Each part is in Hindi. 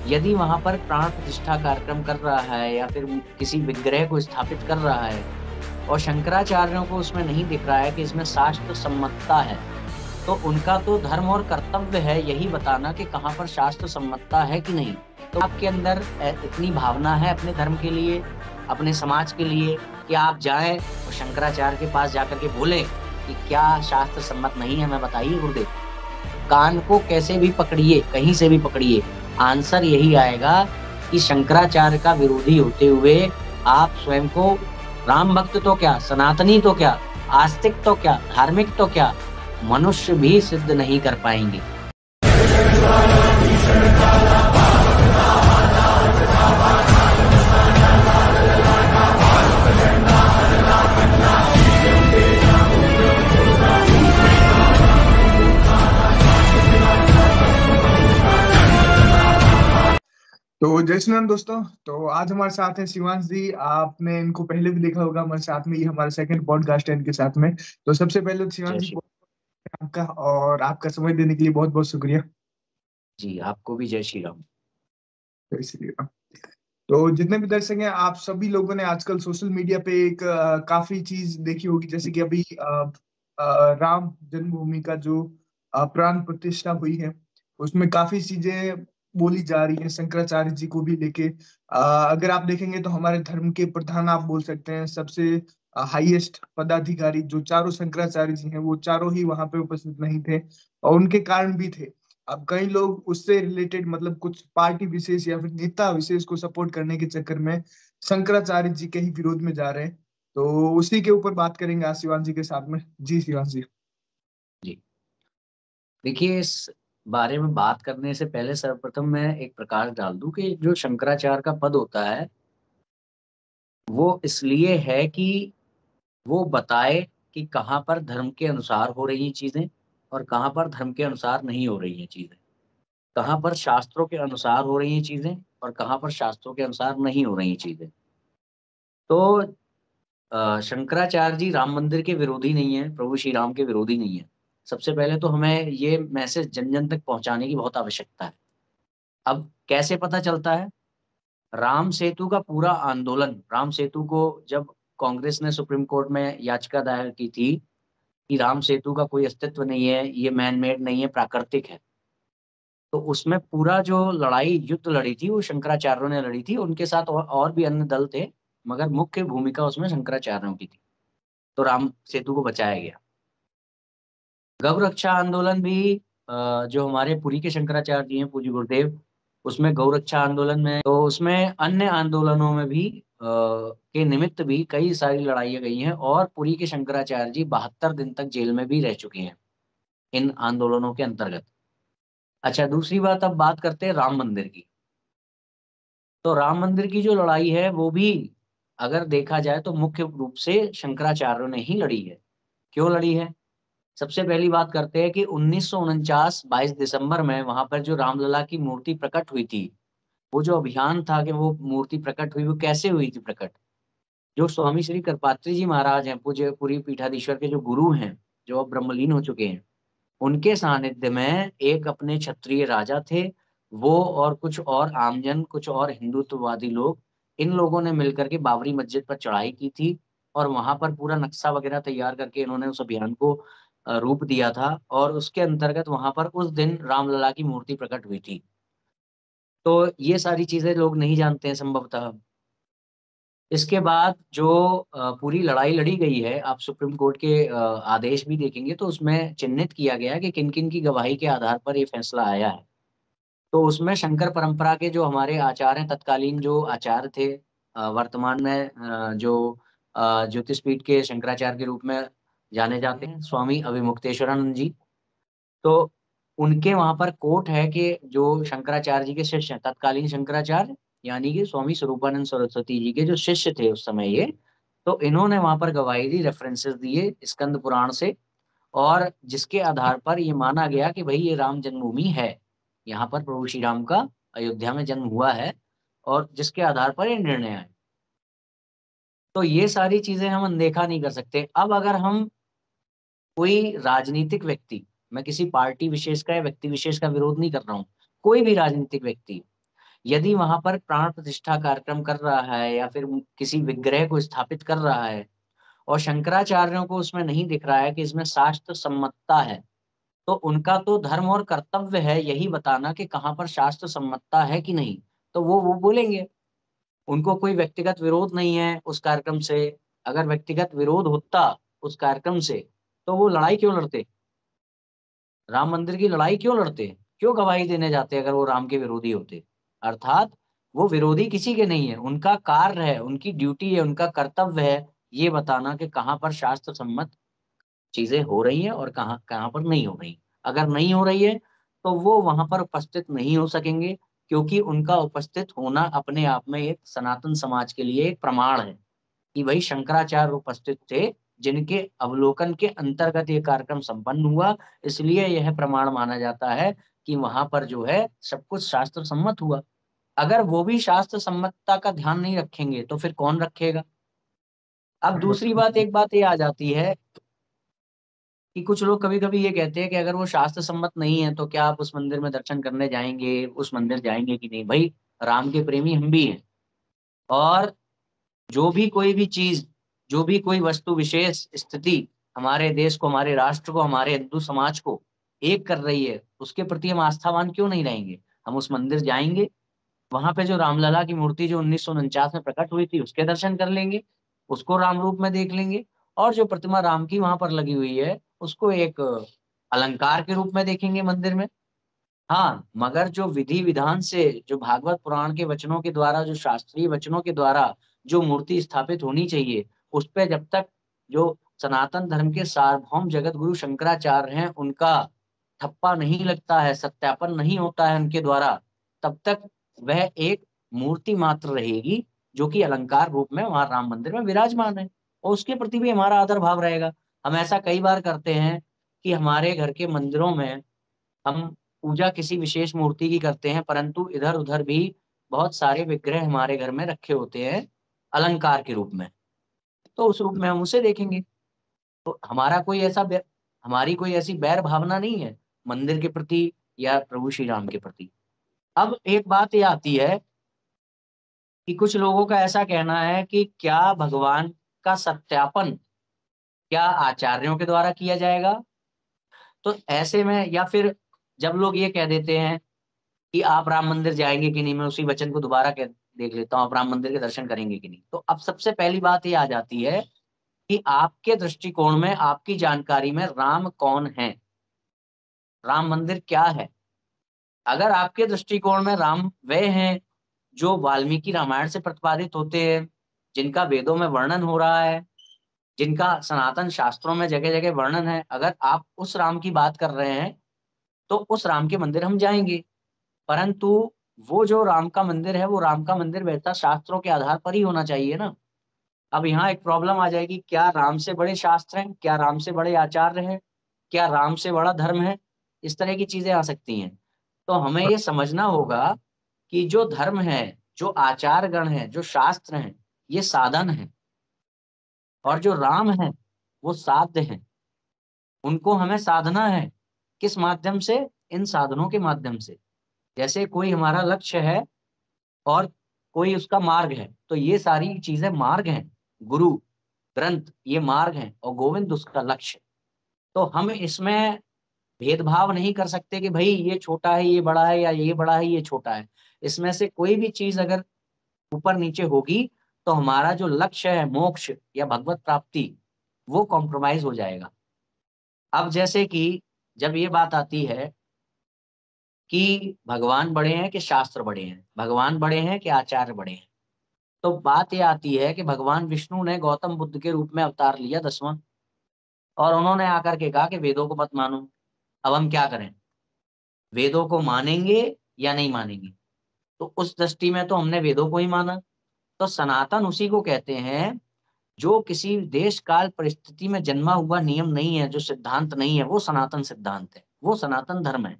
यदि वहां पर प्राण प्रतिष्ठा कार्यक्रम कर रहा है या फिर किसी विग्रह को स्थापित कर रहा है और शंकराचार्यों को उसमें नहीं दिख रहा है कि इसमें शास्त्र सम्मतता है, तो उनका तो धर्म और कर्तव्य है यही बताना कि कहाँ पर शास्त्र सम्मतता है कि नहीं। तो आपके अंदर इतनी भावना है अपने धर्म के लिए, अपने समाज के लिए, कि आप जाएं और शंकराचार्य के पास जाकर के बोलें कि क्या शास्त्र सम्मत नहीं है, मैं बताइए गुरुदेव। कान को कैसे भी पकड़िए, कहीं से भी पकड़िए, आंसर यही आएगा कि शंकराचार्य का विरोधी होते हुए आप स्वयं को राम भक्त तो क्या, सनातनी तो क्या, आस्तिक तो क्या, धार्मिक तो क्या, मनुष्य भी सिद्ध नहीं कर पाएंगे। तो जय श्री राम दोस्तों। तो आज हमारे साथ है शिवांश जी। आपने इनको पहले भी देखा होगा हमारे साथ में, ये हमारा सेकंड पॉडकास्ट है इनके साथ में। तो सबसे पहले तो शिवांश जी, आपका और आपका समय देने के लिए बहुत बहुत शुक्रिया। जी आपको भी जय श्री राम। जय श्री राम। तो जितने भी दर्शक हैं, आप सभी लोगों ने आजकल सोशल मीडिया पे एक काफी चीज देखी होगी, जैसे कि अभी राम जन्मभूमि का जो प्राण प्रतिष्ठा हुई है, उसमें काफी चीजें बोली जा रही हैं शंकराचार्य जी को भी लेके। अगर आप देखेंगे तो हमारे धर्म के प्रधान आप बोल सकते हैं, सबसे हाईएस्ट पदाधिकारी जो चारों शंकराचार्य जी हैं, वो चारों ही वहां पे उपस्थित नहीं थे, और उनके कारण भी थे। अब कई लोग उससे रिलेटेड, मतलब कुछ पार्टी विशेष या फिर नेता विशेष को सपोर्ट करने के चक्कर में शंकराचार्य जी के ही विरोध में जा रहे हैं। तो उसी के ऊपर बात करेंगे आज शिवांश जी के साथ में। जी शिवांश जी। जी देखिए, इस बारे में बात करने से पहले सर्वप्रथम मैं एक प्रकाश डाल दूं कि जो शंकराचार्य का पद होता है वो इसलिए है कि वो बताए कि कहाँ पर धर्म के अनुसार हो रही हैं चीजें और कहाँ पर धर्म के अनुसार नहीं हो रही हैं चीजें, कहाँ पर शास्त्रों के अनुसार हो रही हैं चीजें और कहाँ पर शास्त्रों के अनुसार नहीं हो रही हैं चीजें। तो शंकराचार्य जी राम मंदिर के विरोधी नहीं है, प्रभु श्री राम के विरोधी नहीं है। सबसे पहले तो हमें ये मैसेज जन जन तक पहुंचाने की बहुत आवश्यकता है। अब कैसे पता चलता है? राम सेतु का पूरा आंदोलन, राम सेतु को जब कांग्रेस ने सुप्रीम कोर्ट में याचिका दायर की थी कि राम सेतु का कोई अस्तित्व नहीं है, ये मैन मेड नहीं है, प्राकृतिक है, तो उसमें पूरा जो लड़ाई युद्ध लड़ी थी वो शंकराचार्यों ने लड़ी थी। उनके साथ और भी अन्य दल थे, मगर मुख्य भूमिका उसमें शंकराचार्यों की थी। तो राम सेतु को बचाया गया। गौ रक्षा आंदोलन भी जो हमारे पुरी के शंकराचार्य जी हैं, पूज्य गुरुदेव, उसमें गौ रक्षा आंदोलन में, तो उसमें अन्य आंदोलनों में भी के निमित्त भी कई सारी लड़ाइयाँ गई हैं और पुरी के शंकराचार्य जी 72 दिन तक जेल में भी रह चुके हैं इन आंदोलनों के अंतर्गत। अच्छा, दूसरी बात, अब बात करते हैं राम मंदिर की। तो राम मंदिर की जो लड़ाई है वो भी अगर देखा जाए तो मुख्य रूप से शंकराचार्यों ने ही लड़ी है। क्यों लड़ी है? सबसे पहली बात करते हैं कि 1949 22 दिसंबर में वहां पर जो रामलला की मूर्ति प्रकट हुई थी, वो जो अभियान था कि वो मूर्ति प्रकट हुई, वो कैसे हुई थी प्रकट? जो स्वामी श्री कृपात्री जी महाराज हैं, पूज्य पुरी पीठाधीश्वर के जो गुरु हैं, जो अब ब्रह्मलीन हो चुके हैं, उनके सानिध्य में एक अपने क्षत्रिय राजा थे, वो और कुछ और आमजन, कुछ और हिंदुत्ववादी लोग, इन लोगों ने मिलकर के बाबरी मस्जिद पर चढ़ाई की थी और वहां पर पूरा नक्शा वगैरह तैयार करके इन्होंने उस अभियान को रूप दिया था और उसके अंतर्गत वहां पर उस दिन रामलला की मूर्ति प्रकट हुई थी। तो ये सारी चीजें लोग नहीं जानते हैं संभवतः। इसके बाद जो पूरी लड़ाई लड़ी गई है, आप सुप्रीम कोर्ट के आदेश भी देखेंगे तो उसमें चिन्हित किया गया है कि किन किन की गवाही के आधार पर ये फैसला आया है। तो उसमें शंकर परंपरा के जो हमारे आचार्य हैं, तत्कालीन जो आचार्य थे, वर्तमान में जो ज्योतिषपीठ के शंकराचार्य के रूप में जाने जाते हैं, स्वामी अभिमुक्तेश्वरानंद जी। तो उनके वहां पर कोट है कि जो शंकराचार्य जी के शिष्य हैं, तत्कालीन शंकराचार्य यानी कि स्वामी स्वरूपानंद सरस्वती जी के जो शिष्य थे उस समय ये, तो इन्होंने वहां पर गवाही दी, रेफरेंसेस दिए स्कंद पुराण से, और जिसके आधार पर ये माना गया कि भाई ये राम जन्मभूमि है, यहाँ पर प्रभु श्री राम का अयोध्या में जन्म हुआ है, और जिसके आधार पर ये निर्णय आए। तो ये सारी चीजें हम अनदेखा नहीं कर सकते। अब अगर हम कोई राजनीतिक व्यक्ति, मैं किसी पार्टी विशेष का या व्यक्ति विशेष का विरोध नहीं कर रहा हूँ, कोई भी राजनीतिक व्यक्ति यदि वहां पर प्राण प्रतिष्ठा कार्यक्रम कर रहा है या फिर किसी विग्रह को स्थापित कर रहा है और शंकराचार्यों को उसमें नहीं दिख रहा है कि इसमें शास्त्र सम्मतता है, तो उनका तो धर्म और कर्तव्य है यही बताना कि कहाँ पर शास्त्र सम्मतता है कि नहीं। तो वो बोलेंगे, उनको कोई व्यक्तिगत विरोध नहीं है उस कार्यक्रम से। अगर व्यक्तिगत विरोध होता उस कार्यक्रम से तो वो लड़ाई क्यों लड़ते, राम मंदिर की लड़ाई क्यों लड़ते, क्यों गवाही देने जाते अगर वो राम के विरोधी होते। अर्थात वो विरोधी किसी के नहीं है, उनका कार्य है, उनकी ड्यूटी है, उनका कर्तव्य है ये बताना कि कहाँ पर शास्त्र सम्मत चीजें हो रही हैं और कहाँ कहाँ पर नहीं हो रही। अगर नहीं हो रही है तो वो वहां पर उपस्थित नहीं हो सकेंगे, क्योंकि उनका उपस्थित होना अपने आप में एक सनातन समाज के लिए एक प्रमाण है कि भाई शंकराचार्य उपस्थित थे, जिनके अवलोकन के अंतर्गत ये कार्यक्रम संपन्न हुआ। इसलिए यह प्रमाण माना जाता है कि वहां पर जो है सब कुछ शास्त्र सम्मत हुआ। अगर वो भी शास्त्र सम्मतता का ध्यान नहीं रखेंगे तो फिर कौन रखेगा। अब दूसरी बात, एक बात ये आ जाती है कि कुछ लोग कभी कभी ये कहते हैं कि अगर वो शास्त्र सम्मत नहीं है तो क्या आप उस मंदिर में दर्शन करने जाएंगे, उस मंदिर जाएंगे कि नहीं। भाई राम के प्रेमी हम भी हैं, और जो भी कोई भी चीज, जो भी कोई वस्तु विशेष स्थिति हमारे देश को, हमारे राष्ट्र को, हमारे हिंदू समाज को एक कर रही है, उसके प्रति हम आस्थावान क्यों नहीं रहेंगे। हम उस मंदिर जाएंगे, वहां पे जो रामलला की मूर्ति जो 1949 में प्रकट हुई थी उसके दर्शन कर लेंगे, उसको राम रूप में देख लेंगे। और जो प्रतिमा राम की वहां पर लगी हुई है उसको एक अलंकार के रूप में देखेंगे मंदिर में। हाँ, मगर जो विधि विधान से, जो भागवत पुराण के वचनों के द्वारा, जो शास्त्रीय वचनों के द्वारा जो मूर्ति स्थापित होनी चाहिए, उस पे जब तक जो सनातन धर्म के सार्वभौम जगत गुरु शंकराचार्य हैं उनका ठप्पा नहीं लगता है, सत्यापन नहीं होता है उनके द्वारा, तब तक वह एक मूर्ति मात्र रहेगी जो कि अलंकार रूप में वहां राम मंदिर में विराजमान है। और उसके प्रति भी हमारा आदर भाव रहेगा। हम ऐसा कई बार करते हैं कि हमारे घर के मंदिरों में हम पूजा किसी विशेष मूर्ति की करते हैं, परंतु इधर उधर भी बहुत सारे विग्रह हमारे घर में रखे होते हैं अलंकार के रूप में, तो उस रूप में हम उसे देखेंगे। तो हमारा कोई ऐसा हमारी कोई ऐसी बैर भावना नहीं है मंदिर के प्रति या प्रभु श्री राम के प्रति। अब एक बात ये आती है कि कुछ लोगों का ऐसा कहना है कि क्या भगवान का सत्यापन क्या आचार्यों के द्वारा किया जाएगा। तो ऐसे में, या फिर जब लोग ये कह देते हैं कि आप राम मंदिर जाएंगे कि नहीं, मैं उसी वचन को दोबारा कह देख लेता हूँ, आप राम मंदिर के दर्शन करेंगे कि नहीं। तो अब सबसे पहली बात ये आ जाती है कि आपके दृष्टिकोण में, आपकी जानकारी में राम कौन है, राम मंदिर क्या है। अगर आपके दृष्टिकोण में राम वे हैं जो वाल्मीकि रामायण से प्रतिपादित होते हैं, जिनका वेदों में वर्णन हो रहा है, जिनका सनातन शास्त्रों में जगह जगह वर्णन है, अगर आप उस राम की बात कर रहे हैं तो उस राम के मंदिर हम जाएंगे। परंतु वो जो राम का मंदिर है, वो राम का मंदिर वैसा शास्त्रों के आधार पर ही होना चाहिए ना। अब यहाँ एक प्रॉब्लम आ जाएगी, क्या राम से बड़े शास्त्र हैं, क्या राम से बड़े आचार्य हैं, क्या राम से बड़ा धर्म है, इस तरह की चीजें आ सकती हैं। तो हमें ये समझना होगा कि जो धर्म है, जो आचार गण है, जो शास्त्र हैं, ये साधन है, और जो राम है वो साध्य है। उनको हमें साधना है, किस माध्यम से, इन साधनों के माध्यम से। जैसे कोई हमारा लक्ष्य है और कोई उसका मार्ग है, तो ये सारी चीजें मार्ग हैं। गुरु ग्रंथ ये मार्ग हैं और गोविंद उसका लक्ष्य। तो हम इसमें भेदभाव नहीं कर सकते कि भाई ये छोटा है ये बड़ा है, या ये बड़ा है ये छोटा है। इसमें से कोई भी चीज अगर ऊपर नीचे होगी तो हमारा जो लक्ष्य है मोक्ष या भगवत प्राप्ति, वो कॉम्प्रोमाइज हो जाएगा। अब जैसे कि जब ये बात आती है कि भगवान बड़े हैं कि शास्त्र बड़े हैं, भगवान बड़े हैं कि आचार्य बड़े हैं, तो बात ये आती है कि भगवान विष्णु ने गौतम बुद्ध के रूप में अवतार लिया 10वां, और उन्होंने आकर के कहा कि वेदों को मत मानो। अब हम क्या करें, वेदों को मानेंगे या नहीं मानेंगे। तो उस दृष्टि में तो हमने वेदों को ही माना। तो सनातन उसी को कहते हैं जो किसी देश काल परिस्थिति में जन्मा हुआ नियम नहीं है, जो सिद्धांत नहीं है, वो सनातन सिद्धांत है, वो सनातन धर्म है।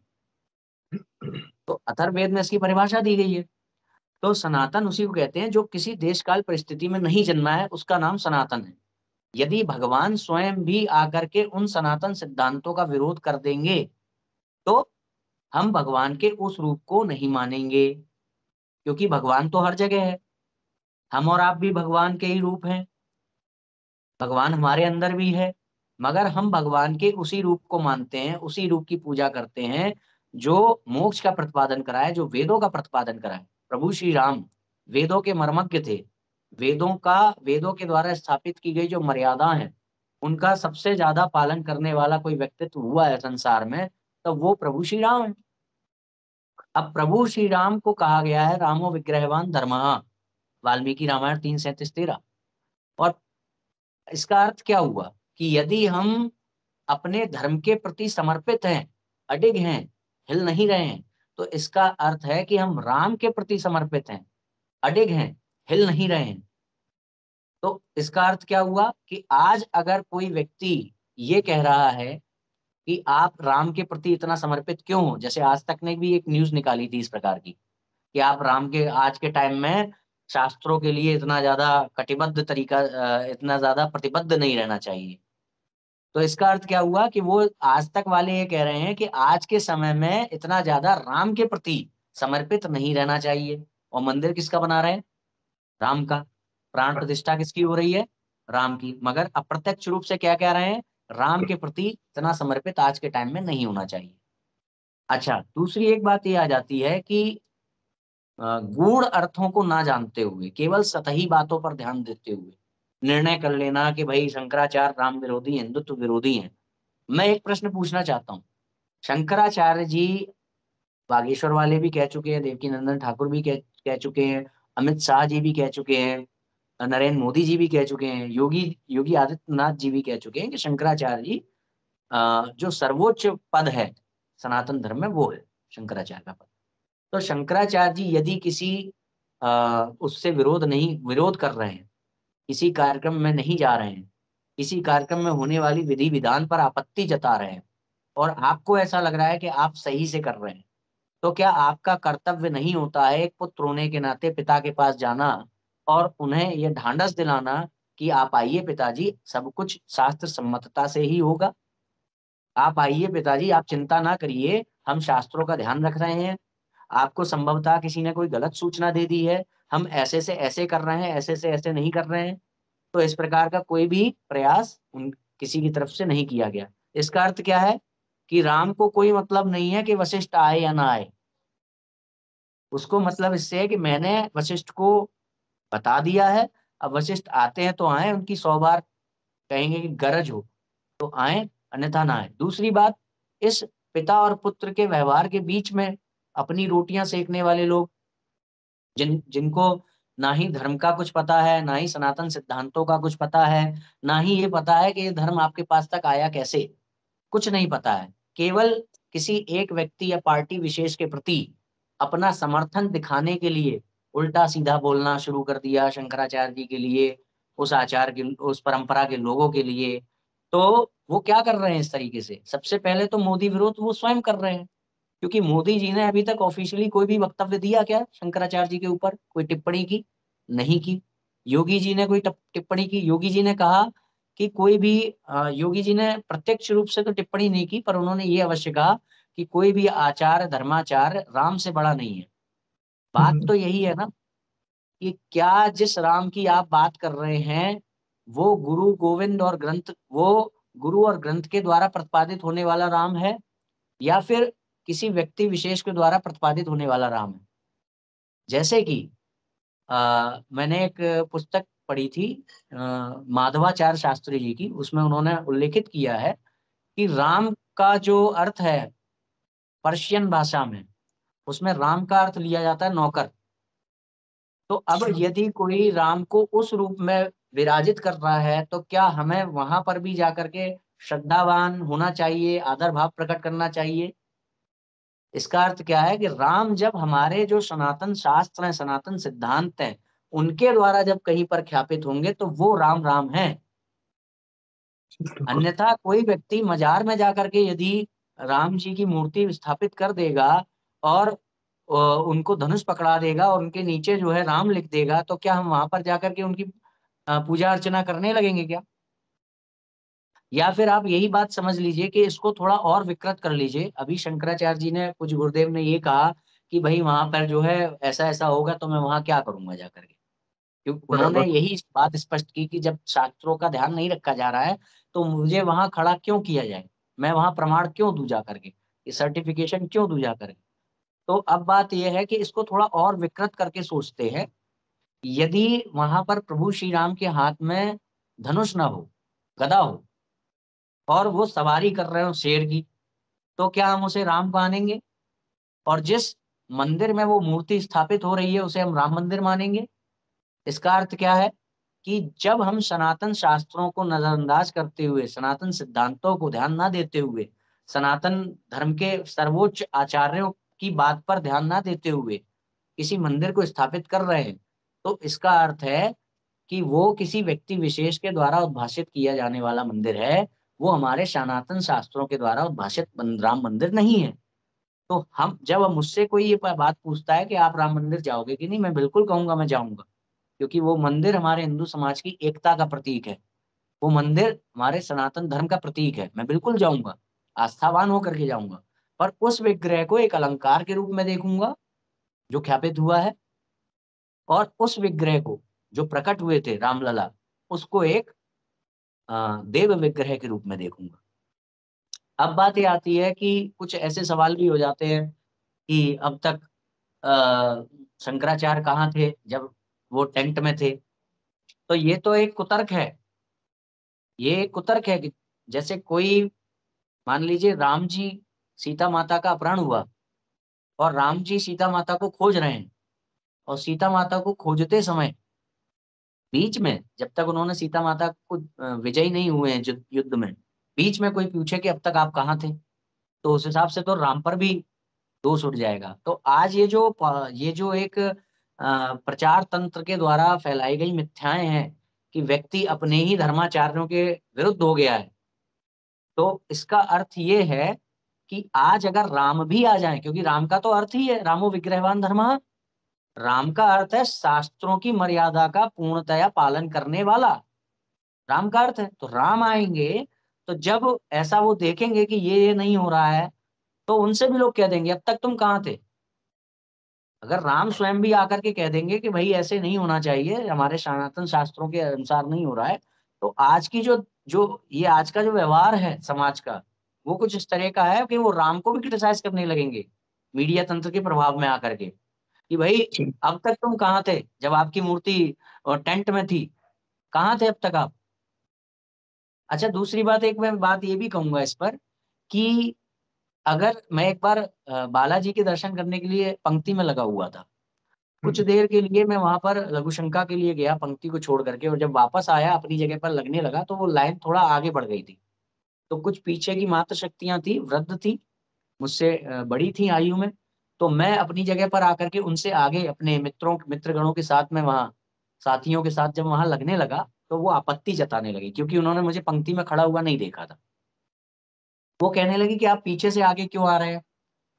तो अथर्ववेद में इसकी परिभाषा दी गई है। तो सनातन उसी को कहते हैं जो किसी देश काल परिस्थिति में नहीं जन्मा है, उसका नाम सनातन है। यदि भगवान स्वयं भी आकर के उन सनातन सिद्धांतों का विरोध कर देंगे तो हम भगवान के उस रूप को नहीं मानेंगे, क्योंकि भगवान तो हर जगह है, हम और आप भी भगवान के ही रूप हैं, भगवान हमारे अंदर भी है, मगर हम भगवान के उसी रूप को मानते हैं, उसी रूप की पूजा करते हैं जो मोक्ष का प्रतिपादन कराए, जो वेदों का प्रतिपादन कराए। प्रभु श्री राम वेदों के मर्मज्ञ थे, वेदों के द्वारा स्थापित की गई जो मर्यादा है उनका सबसे ज्यादा पालन करने वाला कोई व्यक्तित्व हुआ है संसार में, तो वो प्रभु श्री राम है। अब प्रभु श्री राम को कहा गया है रामो विग्रहवान धर्मः, वाल्मीकि रामायण 3:37-13। और इसका अर्थ क्या हुआ कि यदि हम अपने धर्म के प्रति समर्पित हैं, अडिग हैं, हिल नहीं रहे हैं, तो इसका अर्थ है कि हम राम के प्रति समर्पित हैं, अडिग हैं, हिल नहीं रहे हैं। तो इसका अर्थ क्या हुआ कि आज अगर कोई व्यक्ति ये कह रहा है कि आप राम के प्रति इतना समर्पित क्यों हो, जैसे आज तक ने भी एक न्यूज निकाली थी इस प्रकार की कि आप राम के आज के टाइम में शास्त्रों के लिए इतना ज्यादा कटिबद्ध तरीका, इतना ज्यादा प्रतिबद्ध नहीं रहना चाहिए। तो इसका अर्थ क्या हुआ कि वो आज तक वाले ये कह रहे हैं कि आज के समय में इतना ज्यादा राम के प्रति समर्पित नहीं रहना चाहिए। और मंदिर किसका बना रहे हैं? राम का। प्राण प्रतिष्ठा किसकी हो रही है? राम की। मगर अप्रत्यक्ष रूप से क्या कह रहे हैं? राम के प्रति इतना समर्पित आज के टाइम में नहीं होना चाहिए। अच्छा, दूसरी एक बात ये आ जाती है कि गूढ़ अर्थों को ना जानते हुए, केवल सतही बातों पर ध्यान देते हुए निर्णय कर लेना कि भाई शंकराचार्य राम विरोधी, हिंदुत्व विरोधी हैं। मैं एक प्रश्न पूछना चाहता हूँ, शंकराचार्य जी बागेश्वर वाले भी कह चुके हैं, देवकीनंदन ठाकुर भी कह चुके हैं, अमित शाह जी भी कह चुके हैं, नरेंद्र मोदी जी भी कह चुके हैं, योगी योगी आदित्यनाथ जी भी कह चुके हैं कि शंकराचार्य जी जो सर्वोच्च पद है सनातन धर्म में वो है शंकराचार्य का पद। तो शंकराचार्य जी यदि किसी उससे विरोध कर रहे हैं, किसी कार्यक्रम में नहीं जा रहे हैं, किसी कार्यक्रम में होने वाली विधि विधान पर आपत्ति जता रहे हैं और आपको ऐसा लग रहा है कि आप सही से कर रहे हैं, तो क्या आपका कर्तव्य नहीं होता है एक पुत्र होने के नाते पिता के पास जाना और उन्हें यह ढांढस दिलाना कि आप आइए पिताजी, सब कुछ शास्त्र सम्मतता से ही होगा। आप आइए पिताजी, आप चिंता ना करिए, हम शास्त्रों का ध्यान रख रहे हैं। आपको संभवतः किसी ने कोई गलत सूचना दे दी है, हम ऐसे से ऐसे कर रहे हैं, ऐसे से ऐसे नहीं कर रहे हैं। तो इस प्रकार का कोई भी प्रयास किसी की तरफ से नहीं किया गया। इसका अर्थ क्या है कि राम को कोई मतलब नहीं है कि वशिष्ठ आए या ना आए। उसको मतलब इससे है कि मैंने वशिष्ठ को बता दिया है, अब वशिष्ठ आते हैं तो आए, उनकी 100 बार कहेंगे कि गरज हो तो आए, अन्यथा ना आए। दूसरी बात, इस पिता और पुत्र के व्यवहार के बीच में अपनी रोटियां सेकने वाले लोग, जिनको ना ही धर्म का कुछ पता है, ना ही सनातन सिद्धांतों का कुछ पता है, ना ही ये पता है कि ये धर्म आपके पास तक आया कैसे, कुछ नहीं पता है। केवल किसी एक व्यक्ति या पार्टी विशेष के प्रति अपना समर्थन दिखाने के लिए उल्टा सीधा बोलना शुरू कर दिया शंकराचार्य जी के लिए, उस आचार के, उस परंपरा के लोगों के लिए। तो वो क्या कर रहे हैं इस तरीके से? सबसे पहले तो मोदी विरोध वो स्वयं कर रहे हैं, क्योंकि मोदी जी ने अभी तक ऑफिशियली कोई भी वक्तव्य दिया क्या शंकराचार्य जी के ऊपर, कोई टिप्पणी की? नहीं की। योगी जी ने कोई टिप्पणी की? योगी जी ने कहा कि कोई भी योगी जी ने प्रत्यक्ष रूप से तो टिप्पणी नहीं की, पर उन्होंने ये अवश्य कहा कि कोई भी आचार धर्माचार राम से बड़ा नहीं है। बात तो यही है ना कि क्या जिस राम की आप बात कर रहे हैं वो गुरु गोविंद और ग्रंथ, वो गुरु और ग्रंथ के द्वारा प्रतिपादित होने वाला राम है या फिर किसी व्यक्ति विशेष के द्वारा प्रतिपादित होने वाला राम है? जैसे कि मैंने एक पुस्तक पढ़ी थी माधवाचार्य शास्त्री जी की, उसमें उन्होंने उल्लेखित किया है कि राम का जो अर्थ है पर्शियन भाषा में, उसमें राम का अर्थ लिया जाता है नौकर। तो अब यदि कोई राम को उस रूप में विराजित कर रहा है तो क्या हमें वहां पर भी जाकर के श्रद्धावान होना चाहिए, आदर भाव प्रकट करना चाहिए? इसका अर्थ क्या है कि राम जब हमारे जो सनातन शास्त्र हैं, सनातन सिद्धांत हैं, उनके द्वारा जब कहीं पर ख्यापित होंगे तो वो राम राम है। अन्यथा कोई व्यक्ति मजार में जाकर के यदि राम जी की मूर्ति स्थापित कर देगा और उनको धनुष पकड़ा देगा और उनके नीचे जो है राम लिख देगा, तो क्या हम वहां पर जाकर के उनकी पूजा अर्चना करने लगेंगे क्या? या फिर आप यही बात समझ लीजिए कि इसको थोड़ा और विकृत कर लीजिए। अभी शंकराचार्य जी ने, कुछ गुरुदेव ने ये कहा कि भाई वहां पर जो है ऐसा ऐसा होगा तो मैं वहां क्या करूंगा जाकर के। क्योंकि उन्होंने बराबर। यही बात स्पष्ट की कि जब शास्त्रों का ध्यान नहीं रखा जा रहा है तो मुझे वहां खड़ा क्यों किया जाए, मैं वहां प्रमाण क्यों दूं जा करके, ये सर्टिफिकेशन क्यों दूं जा करके। तो अब बात यह है कि इसको थोड़ा और विकृत करके सोचते हैं। यदि वहां पर प्रभु श्री राम के हाथ में धनुष ना हो, गदा हो, और वो सवारी कर रहे हो शेर की, तो क्या हम उसे राम मानेंगे? और जिस मंदिर में वो मूर्ति स्थापित हो रही है उसे हम राम मंदिर मानेंगे? इसका अर्थ क्या है कि जब हम सनातन शास्त्रों को नजरअंदाज करते हुए, सनातन सिद्धांतों को ध्यान ना देते हुए, सनातन धर्म के सर्वोच्च आचार्यों की बात पर ध्यान ना देते हुए किसी मंदिर को स्थापित कर रहे हैं, तो इसका अर्थ है कि वो किसी व्यक्ति विशेष के द्वारा उद्भाषित किया जाने वाला मंदिर है, वो हमारे सनातन शास्त्रों के द्वारा उद्भाषित राम मंदिर नहीं है। तो हम जब हम मुझसे कोई ये बात पूछता है कि आप राम मंदिर जाओगे कि नहीं, मैं बिल्कुल कहूंगा मैं जाऊंगा, क्योंकि वो मंदिर हमारे हिंदू समाज की एकता का प्रतीक है। वो मंदिर हमारे सनातन धर्म का प्रतीक है, मैं बिल्कुल जाऊंगा, आस्थावान होकर के जाऊंगा। पर उस विग्रह को एक अलंकार के रूप में देखूंगा जो ख्यापित हुआ है, और उस विग्रह को जो प्रकट हुए थे रामलला, उसको एक देव विग्रह के रूप में देखूंगा। अब बात ये आती है कि कुछ ऐसे सवाल भी हो जाते हैं कि अब तक शंकराचार्य कहाँ थे जब वो टेंट में थे। तो ये तो एक कुतर्क है, ये एक कुतर्क है कि जैसे कोई, मान लीजिए राम जी, सीता माता का अपहरण हुआ और राम जी सीता माता को खोज रहे हैं, और सीता माता को खोजते समय बीच में जब तक उन्होंने सीता माता को विजयी नहीं हुए हैं युद्ध में, बीच में कोई पूछे कि अब तक आप कहाँ थे, तो उस हिसाब से तो राम पर भी दोष उठ जाएगा। तो आज ये जो एक प्रचार तंत्र के द्वारा फैलाई गई मिथ्याएं हैं कि व्यक्ति अपने ही धर्माचार्यों के विरुद्ध हो गया है, तो इसका अर्थ ये है कि आज अगर राम भी आ जाए, क्योंकि राम का तो अर्थ ही है रामो विग्रहवान धर्मः, राम का अर्थ है शास्त्रों की मर्यादा का पूर्णतया पालन करने वाला, राम का अर्थ है। तो राम आएंगे, तो जब ऐसा वो देखेंगे कि ये नहीं हो रहा है, तो उनसे भी लोग कह देंगे अब तक तुम कहाँ थे। अगर राम स्वयं भी आकर के कह देंगे कि भाई ऐसे नहीं होना चाहिए, हमारे सनातन शास्त्रों के अनुसार नहीं हो रहा है, तो आज की जो जो ये आज का जो व्यवहार है समाज का, वो कुछ इस तरह का है कि वो राम को भी क्रिटिसाइज करने लगेंगे मीडिया तंत्र के प्रभाव में आकर के, कि भाई जी। अब तक तुम कहाँ थे जब आपकी मूर्ति टेंट में थी, कहाँ थे अब तक आप। अच्छा, दूसरी बात, एक मैं बात ये भी कहूंगा इस पर कि अगर मैं एक बार बालाजी के दर्शन करने के लिए पंक्ति में लगा हुआ था, कुछ हम्म। देर के लिए मैं वहां पर लघु शंका के लिए गया पंक्ति को छोड़ करके, और जब वापस आया अपनी जगह पर लगने लगा तो वो लाइन थोड़ा आगे बढ़ गई थी। तो कुछ पीछे की मात्र शक्तियां थी, वृद्ध थी, मुझसे बड़ी थी आयु में। तो मैं अपनी जगह पर आकर के उनसे आगे अपने मित्रगणों के साथ में वहां साथियों के साथ जब वहां लगने लगा, तो वो आपत्ति जताने लगी क्योंकि उन्होंने मुझे पंक्ति में खड़ा हुआ नहीं देखा था। वो कहने लगी कि आप पीछे से आगे क्यों आ रहे हैं।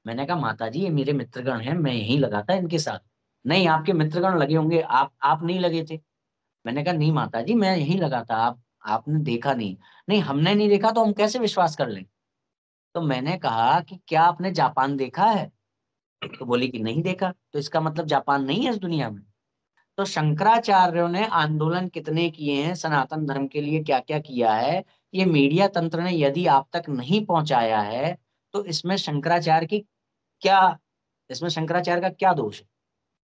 मैंने कहा माता जी ये मेरे मित्रगण हैं, मैं यहीं लगा था इनके साथ। नहीं, आपके मित्रगण लगे होंगे, आप नहीं लगे थे। मैंने कहा नहीं माता जी मैं यहीं लगा था, आपने देखा नहीं। नहीं, हमने नहीं देखा तो हम कैसे विश्वास कर लें। तो मैंने कहा कि क्या आपने जापान देखा है? तो बोली कि नहीं देखा। तो इसका मतलब जापान नहीं है इस दुनिया में। तो शंकराचार्यों ने आंदोलन कितने किए हैं, सनातन धर्म के लिए क्या क्या किया है, ये मीडिया तंत्र ने यदि आप तक नहीं पहुंचाया है, तो क्या इसमें शंकराचार्य का क्या दोष है?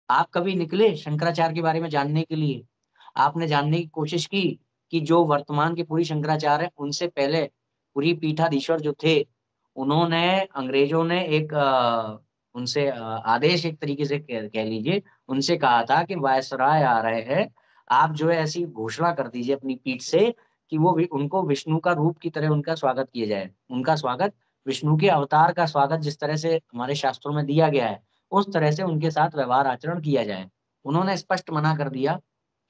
आप कभी निकले शंकराचार्य के बारे में जानने के लिए? आपने जानने की कोशिश की कि जो वर्तमान के पुरी शंकराचार्य हैं उनसे पहले पुरी पीठाधीश्वर जो थे, उन्होंने, अंग्रेजों ने एक उनसे आदेश, एक तरीके से कह लीजिए, उनसे कहा था कि वायसराय आ रहे हैं, आप जो है ऐसी घोषणा कर दीजिए अपनी पीठ से कि उनको विष्णु का रूप की तरह उनका स्वागत किया जाए। उनका स्वागत, विष्णु के अवतार का स्वागत जिस तरह से हमारे शास्त्रों में दिया गया है, उस तरह से उनके साथ व्यवहार आचरण किया जाए। उन्होंने स्पष्ट मना कर दिया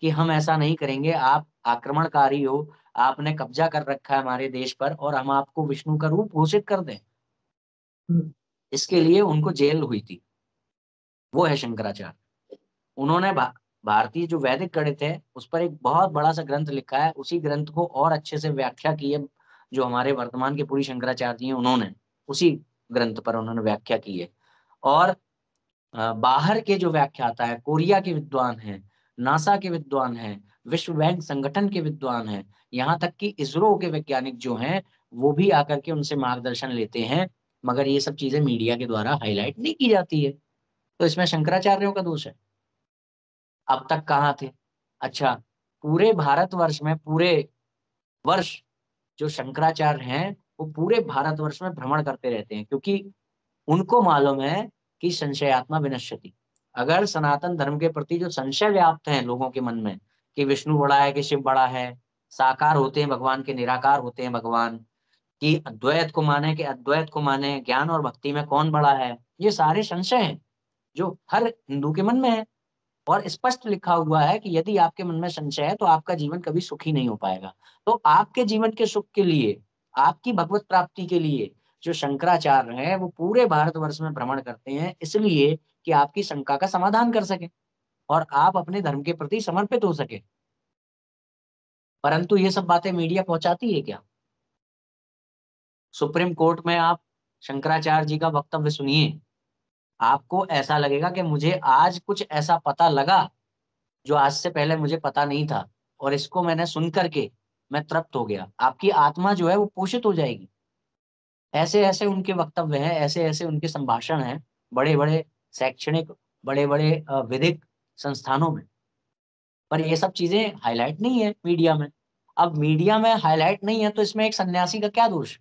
कि हम ऐसा नहीं करेंगे, आप आक्रमणकारी हो, आपने कब्जा कर रखा है हमारे देश पर, और हम आपको विष्णु का रूप घोषित कर दें। हम्म। इसके लिए उनको जेल हुई थी। वो है शंकराचार्य। उन्होंने भारतीय जो वैदिक गणित है उस पर एक बहुत बड़ा सा ग्रंथ लिखा है, उसी ग्रंथ को और अच्छे से व्याख्या की है जो हमारे वर्तमान के पुरी शंकराचार्य जी हैं, उन्होंने उसी ग्रंथ पर उन्होंने व्याख्या की है। और बाहर के जो व्याख्याता है, कोरिया के विद्वान हैं, नासा के विद्वान हैं, विश्व बैंक संगठन के विद्वान हैं, यहाँ तक कि इसरो के वैज्ञानिक जो हैं, वो भी आकर के उनसे मार्गदर्शन लेते हैं, मगर ये सब चीजें मीडिया के द्वारा हाईलाइट नहीं की जाती है। तो इसमें शंकराचार्यों का दोष है। अब तक कहाँ थे? अच्छा, पूरे भारतवर्ष में, पूरे वर्ष जो शंकराचार्य हैं, वो पूरे भारतवर्ष में भ्रमण करते रहते हैं, क्योंकि उनको मालूम है कि संशयात्मा विनश्यति। अगर सनातन धर्म के प्रति जो संशय व्याप्त है लोगों के मन में कि विष्णु बड़ा है कि शिव बड़ा है, साकार होते हैं भगवान के निराकार होते हैं भगवान, कि अद्वैत को माने कि अद्वैत को माने, ज्ञान और भक्ति में कौन बड़ा है, ये सारे संशय हैं जो हर हिंदू के मन में है। और स्पष्ट लिखा हुआ है कि यदि आपके मन में संशय है तो आपका जीवन कभी सुखी नहीं हो पाएगा। तो आपके जीवन के सुख के लिए, आपकी भगवत प्राप्ति के लिए जो शंकराचार्य हैं वो पूरे भारतवर्ष में भ्रमण करते हैं, इसलिए कि आपकी शंका का समाधान कर सके और आप अपने धर्म के प्रति समर्पित हो सके। परंतु ये सब बातें मीडिया पहुंचाती है क्या? सुप्रीम कोर्ट में आप शंकराचार्य जी का वक्तव्य सुनिए, आपको ऐसा लगेगा कि मुझे आज कुछ ऐसा पता लगा जो आज से पहले मुझे पता नहीं था, और इसको मैंने सुन करके मैं तृप्त हो गया। आपकी आत्मा जो है वो पोषित हो जाएगी। ऐसे ऐसे उनके वक्तव्य हैं, ऐसे ऐसे उनके संभाषण हैं, बड़े बड़े शैक्षणिक, बड़े बड़े विधिक संस्थानों में। पर ये सब चीजें हाईलाइट नहीं है मीडिया में। अब मीडिया में हाईलाइट नहीं है तो इसमें एक सन्यासी का क्या दोष?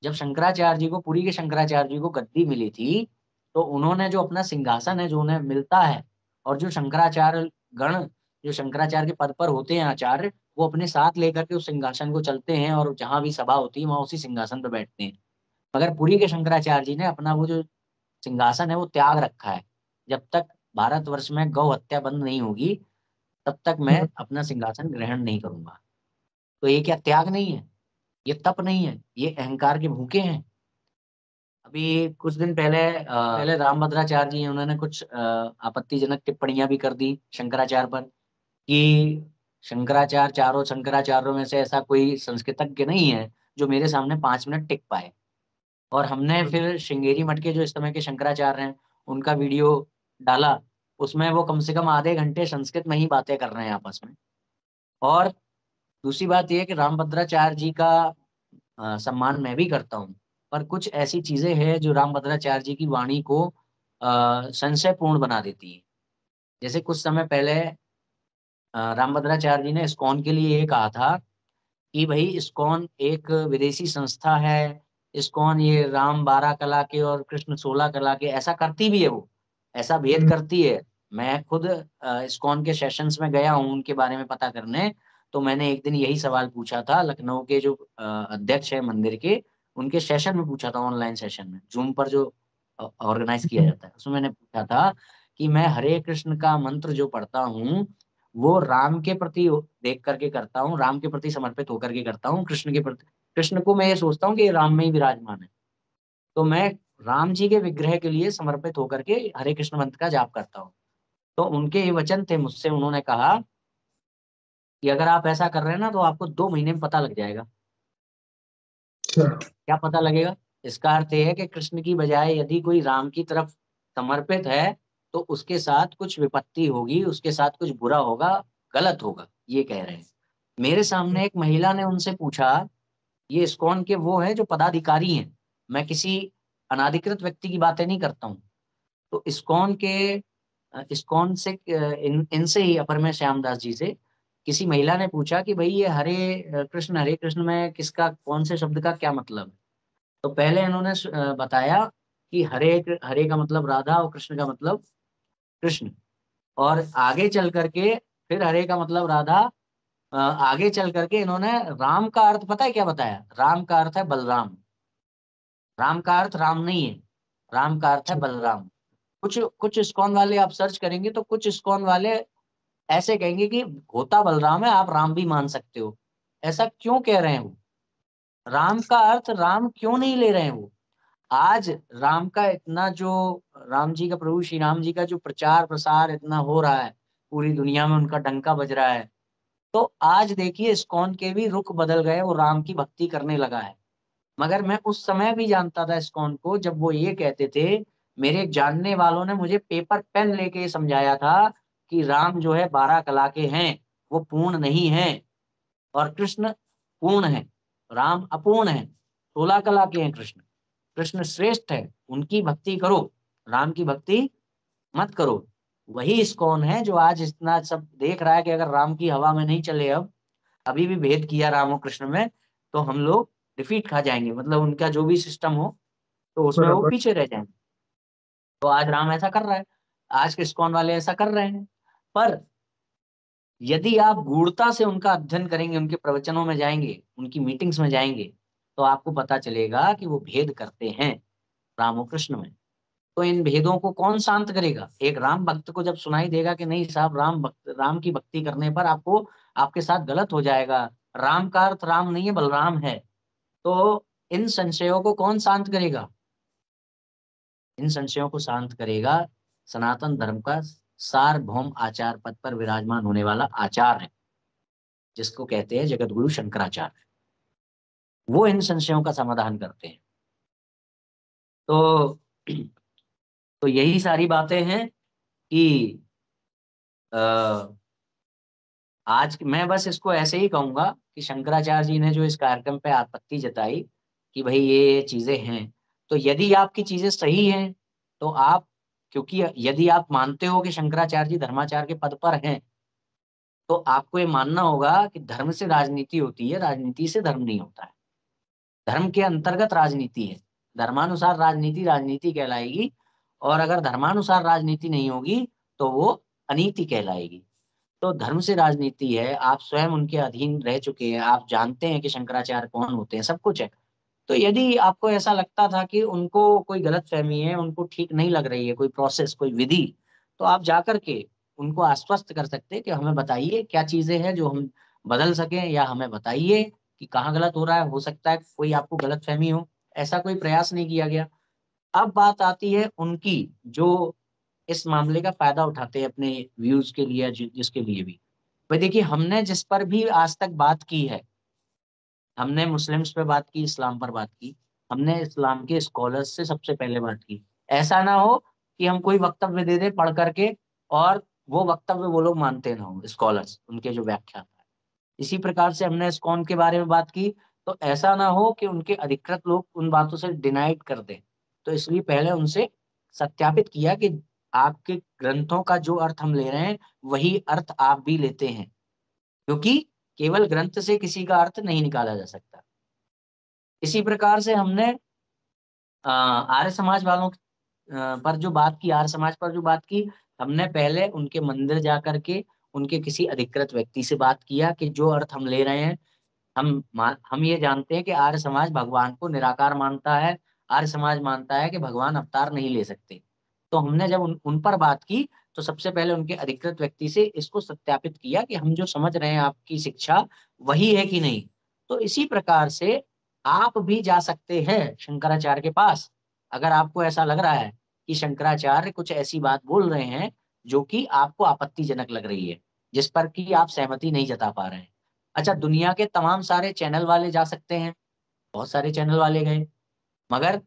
जब शंकराचार्य जी को, पुरी के शंकराचार्य जी को गद्दी मिली थी, तो उन्होंने जो अपना सिंहासन है जो उन्हें मिलता है, और जो शंकराचार्य गण, जो शंकराचार्य के पद पर होते हैं आचार्य, वो अपने साथ लेकर के उस सिंहासन को चलते हैं और जहां भी सभा होती है वहां उसी सिंहासन पर बैठते हैं। मगर पुरी के शंकराचार्य जी ने अपना वो जो सिंहासन है वो त्याग रखा है। जब तक भारतवर्ष में गौ हत्या बंद नहीं होगी, तब तक मैं अपना सिंहासन ग्रहण नहीं करूंगा। तो ये क्या त्याग नहीं है? ये तप नहीं है? ये अहंकार के भूखे हैं। अभी कुछ दिन पहले पहले रामभद्राचार्य जी, उन्होंने कुछ आपत्तिजनक टिप्पणियां भी कर दी शंकराचार्य पर, कि शंकराचार्य, चारों शंकराचार्यों में से ऐसा कोई संस्कृतज्ञ नहीं है जो मेरे सामने 5 मिनट टिक पाए। और हमने फिर श्रृंगेरी मठ के जो इस समय के शंकराचार्य हैं उनका वीडियो डाला, उसमें वो कम से कम आधे घंटे संस्कृत में ही बातें कर रहे हैं आपस में। और दूसरी बात यह है कि रामभद्राचार्य जी का सम्मान मैं भी करता हूँ, पर कुछ ऐसी चीजें हैं जो रामभद्राचार्य जी की वाणी को संशयपूर्ण बना देती है। जैसे कुछ समय पहले रामभद्राचार्य जी ने इस्कॉन के लिए ये कहा था कि भाई इस्कॉन एक विदेशी संस्था है, इस्कॉन ये राम 12 कला के और कृष्ण 16 कला के ऐसा करती भी है, वो ऐसा भेद करती है। मैं खुद इस्कॉन के सेशंस में गया हूँ उनके बारे में पता करने। तो मैंने एक दिन यही सवाल पूछा था लखनऊ के जो अध्यक्ष है मंदिर के, उनके सेशन में पूछा था, ऑनलाइन सेशन में जूम पर जो ऑर्गेनाइज किया जाता है, उसमें मैंने पूछा था कि मैं हरे कृष्ण का मंत्र जो पढ़ता हूँ वो राम के प्रति देख करके करता हूँ, राम के प्रति समर्पित होकर के करता हूँ, कृष्ण के प्रति, कृष्ण को मैं ये सोचता हूँ कि ये राम में ही विराजमान है। तो मैं राम जी के विग्रह के लिए समर्पित होकर के हरे कृष्ण मंत्र का जाप करता हूँ। तो उनके ये वचन थे मुझसे, उन्होंने कहा कि अगर आप ऐसा कर रहे हैं ना तो आपको 2 महीने में पता लग जाएगा। क्या पता लगेगा? इसका अर्थ यह है कि कृष्ण की बजाय यदि कोई राम की तरफ समर्पित है तो उसके साथ कुछ विपत्ति होगी, उसके साथ कुछ बुरा होगा, गलत होगा, ये कह रहे हैं। मेरे सामने एक महिला ने उनसे पूछा, ये इस्कॉन के वो हैं जो पदाधिकारी हैं, मैं किसी अनाधिकृत व्यक्ति की बातें नहीं करता हूँ। तो इस्कॉन के इस्कॉन से इनसे ही, अपर में श्यामदास जी से किसी महिला ने पूछा कि भाई ये हरे कृष्ण में किसका, कौन से शब्द का क्या मतलब है? तो पहले इन्होंने बताया कि हरे का मतलब राधा और कृष्ण का मतलब कृष्ण। और आगे चल करके फिर हरे का मतलब राधा, आगे चल करके इन्होंने राम का अर्थ पता है क्या बताया? राम का अर्थ है बलराम। राम का अर्थ राम नहीं है, राम का अर्थ है बलराम। कुछ कुछ इस्कॉन वाले आप सर्च करेंगे तो कुछ इस्कॉन वाले ऐसे कहेंगे कि होता बलराम है, आप राम भी मान सकते हो। ऐसा क्यों कह रहे हैं वो? राम का अर्थ राम क्यों नहीं ले रहे हैं वो? आज राम का इतना जो, राम जी का, प्रभु श्री राम जी का जो प्रचार प्रसार इतना हो रहा है, पूरी दुनिया में उनका डंका बज रहा है, तो आज देखिए इस्कॉन के भी रुख बदल गए, वो राम की भक्ति करने लगा है। मगर मैं उस समय भी जानता था इस्कॉन को जब वो ये कहते थे मेरे जानने वालों ने मुझे पेपर पेन लेके समझाया था कि राम जो है 12 कला के हैं, वो पूर्ण नहीं है, और कृष्ण पूर्ण है, राम अपूर्ण है। 16 कला के हैं कृष्ण, कृष्ण श्रेष्ठ है, उनकी भक्ति करो, राम की भक्ति मत करो। वही इस्कॉन है जो आज इतना सब देख रहा है कि अगर राम की हवा में नहीं चले, अब अभी भी भेद किया राम और कृष्ण में, तो हम लोग डिफीट खा जाएंगे, मतलब उनका जो भी सिस्टम हो तो उसमें वो बराबर। पीछे रह जाएंगे। तो आज राम ऐसा कर रहा है, आज के इस्कॉन वाले ऐसा कर रहे हैं। पर यदि आप गूढ़ता से उनका अध्ययन करेंगे, उनके प्रवचनों में जाएंगे, उनकी मीटिंग्स में जाएंगे, तो आपको पता चलेगा कि वो भेद करते हैं राम और कृष्ण में। तो इन भेदों को कौन शांत करेगा? एक राम भक्त को जब सुनाई देगा कि नहीं साहब, राम की भक्ति करने पर आपको, आपके साथ गलत हो जाएगा, राम का अर्थ राम नहीं है बलराम है, तो इन संशयों को कौन शांत करेगा? इन संशयों को शांत करेगा सनातन धर्म का सार्वभौम आचार पद पर विराजमान होने वाला आचार्य, जिसको कहते हैं जगत गुरु शंकराचार्य। वो इन संशयों का समाधान करते हैं। तो तो यही सारी बातें हैं कि आज मैं बस इसको ऐसे ही कहूंगा कि शंकराचार्य जी ने जो इस कार्यक्रम पे आपत्ति जताई कि भाई ये चीजें हैं, तो यदि आपकी चीजें सही हैं तो आप, क्योंकि यदि आप मानते हो कि शंकराचार्य जी धर्माचार्य के पद पर हैं, तो आपको ये मानना होगा कि धर्म से राजनीति होती है, राजनीति से धर्म नहीं होता है। धर्म के अंतर्गत राजनीति है, धर्मानुसार राजनीति राजनीति कहलाएगी, और अगर धर्मानुसार राजनीति नहीं होगी तो वो अनीति कहलाएगी। तो धर्म से राजनीति है, आप स्वयं उनके अधीन रह चुके हैं, आप जानते हैं कि शंकराचार्य कौन होते हैं, सब कुछ है। तो यदि आपको ऐसा लगता था कि उनको कोई गलतफहमी है, उनको ठीक नहीं लग रही है कोई प्रोसेस, कोई विधि, तो आप जाकर के उनको आश्वस्त कर सकते हैं कि हमें बताइए क्या चीजें हैं जो हम बदल सकें, या हमें बताइए कि कहाँ गलत हो रहा है, हो सकता है कोई आपको गलतफहमी हो। ऐसा कोई प्रयास नहीं किया गया। अब बात आती है उनकी, जो इस मामले का फायदा उठाते हैं अपने व्यूज के लिए, जिसके लिए भी। भाई देखिए, हमने जिस पर भी आज तक बात की है, हमने मुस्लिम्स पे बात की, इस्लाम पर बात की, हमने इस्लाम के स्कॉलर्स से सबसे पहले बात की। ऐसा ना हो कि हम कोई वक्तव्य दे दे पढ़ करके, और वो वक्तव्य वो लोग मानते ना हो, स्कॉलर्स उनके जो व्याख्याता है। इसी प्रकार से हमने इस्कॉन के बारे में बात की, तो ऐसा ना हो कि उनके अधिकृत लोग उन बातों से डिनाइड कर दें। तो इसलिए पहले उनसे सत्यापित किया कि आपके ग्रंथों का जो अर्थ हम ले रहे हैं वही अर्थ आप भी लेते हैं, क्योंकि केवल ग्रंथ से किसी का अर्थ नहीं निकाला जा सकता। इसी प्रकार से हमने आर्य समाज वालों पर जो बात की, आर्य समाज पर जो बात की, हमने पहले उनके मंदिर जा करके उनके किसी अधिकृत व्यक्ति से बात किया कि जो अर्थ हम ले रहे हैं, हम ये जानते हैं कि आर्य समाज भगवान को निराकार मानता है, आर्य समाज मानता है कि भगवान अवतार नहीं ले सकते। तो हमने जब उन पर बात की, तो सबसे पहले उनके अधिकृत व्यक्ति से इसको सत्यापित किया कि हम जो समझ रहे हैं आपकी शिक्षा वही है कि नहीं। तो इसी प्रकार से आप भी जा सकते हैं शंकराचार्य के पास, अगर आपको ऐसा लग रहा है कि शंकराचार्य कुछ ऐसी बात बोल रहे हैं जो कि आपको आपत्तिजनक लग रही है, जिस पर कि आप सहमति नहीं जता पा रहे हैं। अच्छा, दुनिया के तमाम सारे चैनल वाले जा सकते हैं, बहुत सारे चैनल वाले गए, मगर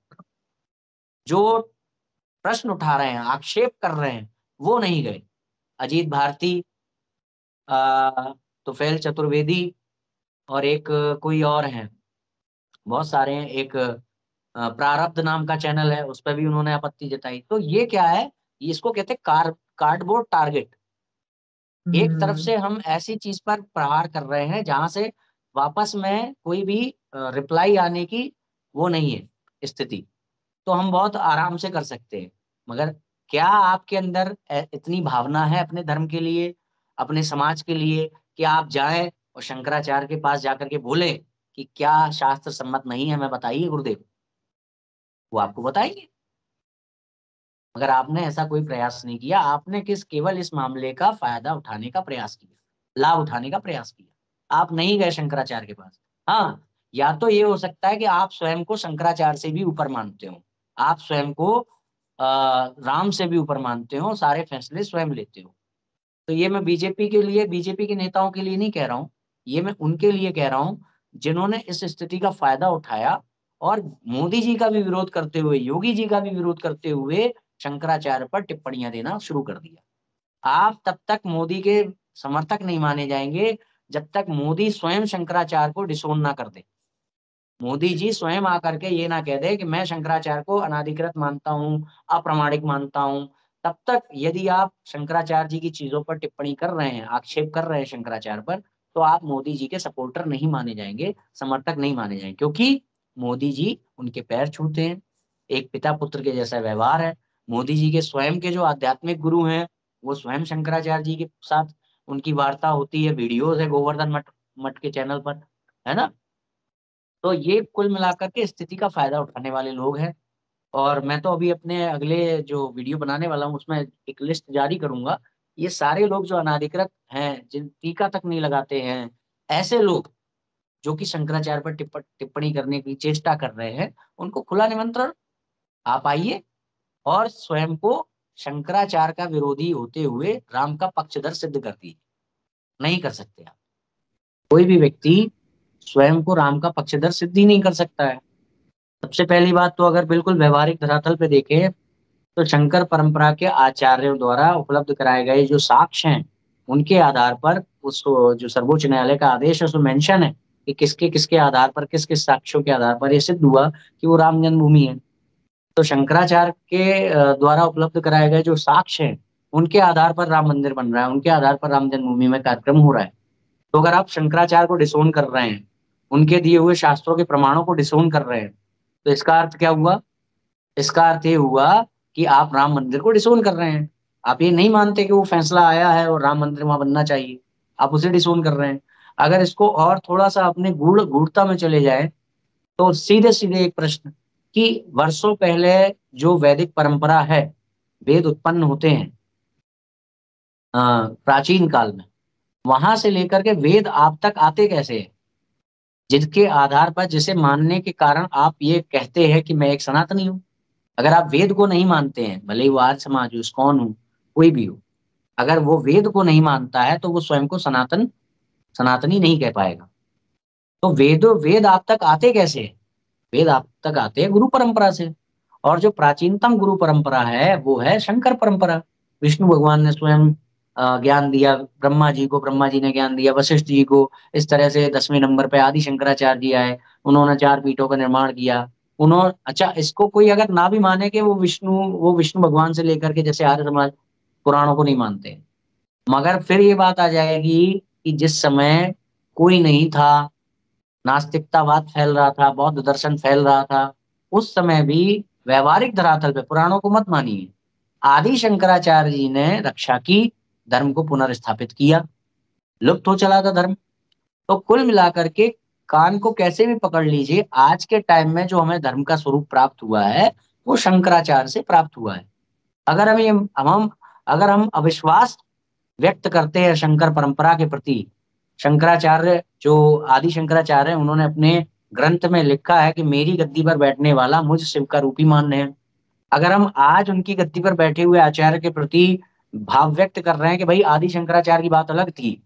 जो प्रश्न उठा रहे हैं, आक्षेप कर रहे हैं, वो नहीं गए। अजीत भारती, तुफैल चतुर्वेदी, और एक कोई और है, बहुत सारे हैं, एक प्रारब्ध नाम का चैनल है, उस पर भी उन्होंने आपत्ति जताई। तो ये क्या है? ये इसको कहते हैं कार्डबोर्ड टारगेट। एक तरफ हम्म। से हम ऐसी चीज पर प्रहार कर रहे हैं जहां से वापस में कोई भी रिप्लाई आने की वो नहीं है स्थिति, तो हम बहुत आराम से कर सकते हैं। मगर क्या आपके अंदर इतनी भावना है अपने धर्म के लिए, अपने समाज के लिए, कि आप जाएं और शंकराचार्य के पास जाकर के बोले कि क्या शास्त्र सम्मत नहीं है, हमें बताइए गुरुदेव? वो आपको बताएंगे। मगर आपने ऐसा कोई प्रयास नहीं किया, आपने केवल इस मामले का फायदा उठाने का प्रयास किया, लाभ उठाने का प्रयास किया। आप नहीं गए शंकराचार्य के पास। हाँ, या तो ये हो सकता है कि आप स्वयं को शंकराचार्य से भी ऊपर मानते हो, आप स्वयं को राम से भी ऊपर मानते हो, सारे फैसले स्वयं लेते हो। तो ये मैं बीजेपी के लिए, बीजेपी के नेताओं के लिए नहीं कह रहा हूँ, ये मैं उनके लिए कह रहा हूँ जिन्होंने इस स्थिति का फायदा उठाया और मोदी जी का भी विरोध करते हुए, योगी जी का भी विरोध करते हुए शंकराचार्य पर टिप्पणियां देना शुरू कर दिया। आप तब तक मोदी के समर्थक नहीं माने जाएंगे जब तक मोदी स्वयं शंकराचार्य को डिसोन ना कर दे। मोदी जी स्वयं आकर के ये ना कह दे कि मैं शंकराचार्य को अनाधिकृत मानता हूँ, अप्रामाणिक मानता हूँ। तब तक यदि आप शंकराचार्य जी की चीजों पर टिप्पणी कर रहे हैं, आक्षेप कर रहे हैं शंकराचार्य पर, तो आप मोदी जी के सपोर्टर नहीं माने जाएंगे, समर्थक नहीं माने जाएंगे, क्योंकि मोदी जी उनके पैर छूते हैं। एक पिता पुत्र के जैसा व्यवहार है। मोदी जी के स्वयं के जो आध्यात्मिक गुरु हैं, वो स्वयं शंकराचार्य जी के साथ उनकी वार्ता होती है, वीडियोज है गोवर्धन मठ मठ के चैनल पर, है ना। तो ये कुल मिलाकर के स्थिति का फायदा उठाने वाले लोग हैं। और मैं तो अभी अपने अगले जो वीडियो बनाने वाला हूँ उसमें एक लिस्ट जारी करूंगा। ये सारे लोग जो अनाधिकृत हैं, जिन टीका तक नहीं लगाते हैं, ऐसे लोग जो कि शंकराचार्य पर टिप्पणी करने की चेष्टा कर रहे हैं, उनको खुला निमंत्रण, आप आइए और स्वयं को शंकराचार्य का विरोधी होते हुए राम का पक्षधर सिद्ध कर दीजिए। नहीं कर सकते आप। कोई भी व्यक्ति स्वयं को राम का पक्षधर सिद्ध ही नहीं कर सकता है। सबसे पहली बात तो अगर बिल्कुल व्यवहारिक धरातल पे देखें, तो शंकर परंपरा के आचार्यों द्वारा उपलब्ध कराए गए जो साक्ष्य हैं, उनके आधार पर उस जो सर्वोच्च न्यायालय का आदेश है उसमें मेंशन है कि किसके किसके आधार पर, किस किस साक्ष्यों के आधार पर ये सिद्ध हुआ कि वो राम जन्मभूमि है। तो शंकराचार्य के द्वारा उपलब्ध कराए गए जो साक्ष्य हैं, उनके आधार पर राम मंदिर बन रहा है, उनके आधार पर राम जन्मभूमि में कार्यक्रम हो रहा है। तो अगर आप शंकराचार्य को डिसोन कर रहे हैं, उनके दिए हुए शास्त्रों के प्रमाणों को डिसोन कर रहे हैं, तो इसका अर्थ क्या हुआ? इसका अर्थ ये हुआ कि आप राम मंदिर को डिसोन कर रहे हैं। आप ये नहीं मानते कि वो फैसला आया है और राम मंदिर वहां बनना चाहिए, आप उसे डिसोन कर रहे हैं। अगर इसको और थोड़ा सा अपने गूढ़ता में चले जाए, तो सीधे सीधे एक प्रश्न कि वर्षों पहले जो वैदिक परंपरा है, वेद उत्पन्न होते हैं प्राचीन काल में, वहां से लेकर के वेद आप तक आते कैसे हैं, जिसके आधार पर, जिसे मानने के कारण आप ये कहते हैं कि मैं एक सनातनी हूँ। अगर आप वेद को नहीं मानते हैं, भले ही वो आर्य समाज हो, इस्कॉन हो, कोई भी हो, अगर वो वेद को नहीं मानता है तो वो स्वयं को सनातनी नहीं कह पाएगा। तो वेद आप तक आते कैसे हैं? वेद आप तक आते हैं गुरु परंपरा से। और जो प्राचीनतम गुरु परंपरा है वो है शंकर परंपरा। विष्णु भगवान ने स्वयं ज्ञान दिया ब्रह्मा जी को, ब्रह्मा जी ने ज्ञान दिया वशिष्ठ जी को। इस तरह से 10वें नंबर पे आदि शंकराचार्य जी आए, उन्होंने 4 पीठों का निर्माण किया। उन्होंने, अच्छा, इसको कोई अगर ना भी माने कि वो विष्णु भगवान से लेकर के, जैसे आर्य समाज पुराणों को नहीं मानते, मगर फिर ये बात आ जाएगी कि जिस समय कोई नहीं था, नास्तिकतावाद फैल रहा था, बौद्ध दर्शन फैल रहा था, उस समय भी व्यवहारिक धरातल पे, पुराणों को मत मानिए, आदि शंकराचार्य जी ने रक्षा की, धर्म को पुनर्स्थापित किया। लुप्त हो चला था धर्म। तो कुल मिलाकर के कान को कैसे भी पकड़ लीजिए, आज के टाइम में जो हमें धर्म का स्वरूप प्राप्त हुआ है वो शंकराचार्य से प्राप्त हुआ है। अगर हम ये हम अगर हम अविश्वास व्यक्त करते हैं शंकर परंपरा के प्रति, शंकराचार्य जो आदि शंकराचार्य हैं, उन्होंने अपने ग्रंथ में लिखा है कि मेरी गद्दी पर बैठने वाला मुझ शिव का रूपी मान है। अगर हम आज उनकी गद्दी पर बैठे हुए आचार्य के प्रति भाव व्यक्त कर रहे हैं कि भाई आदि शंकराचार्य की बात अलग थी,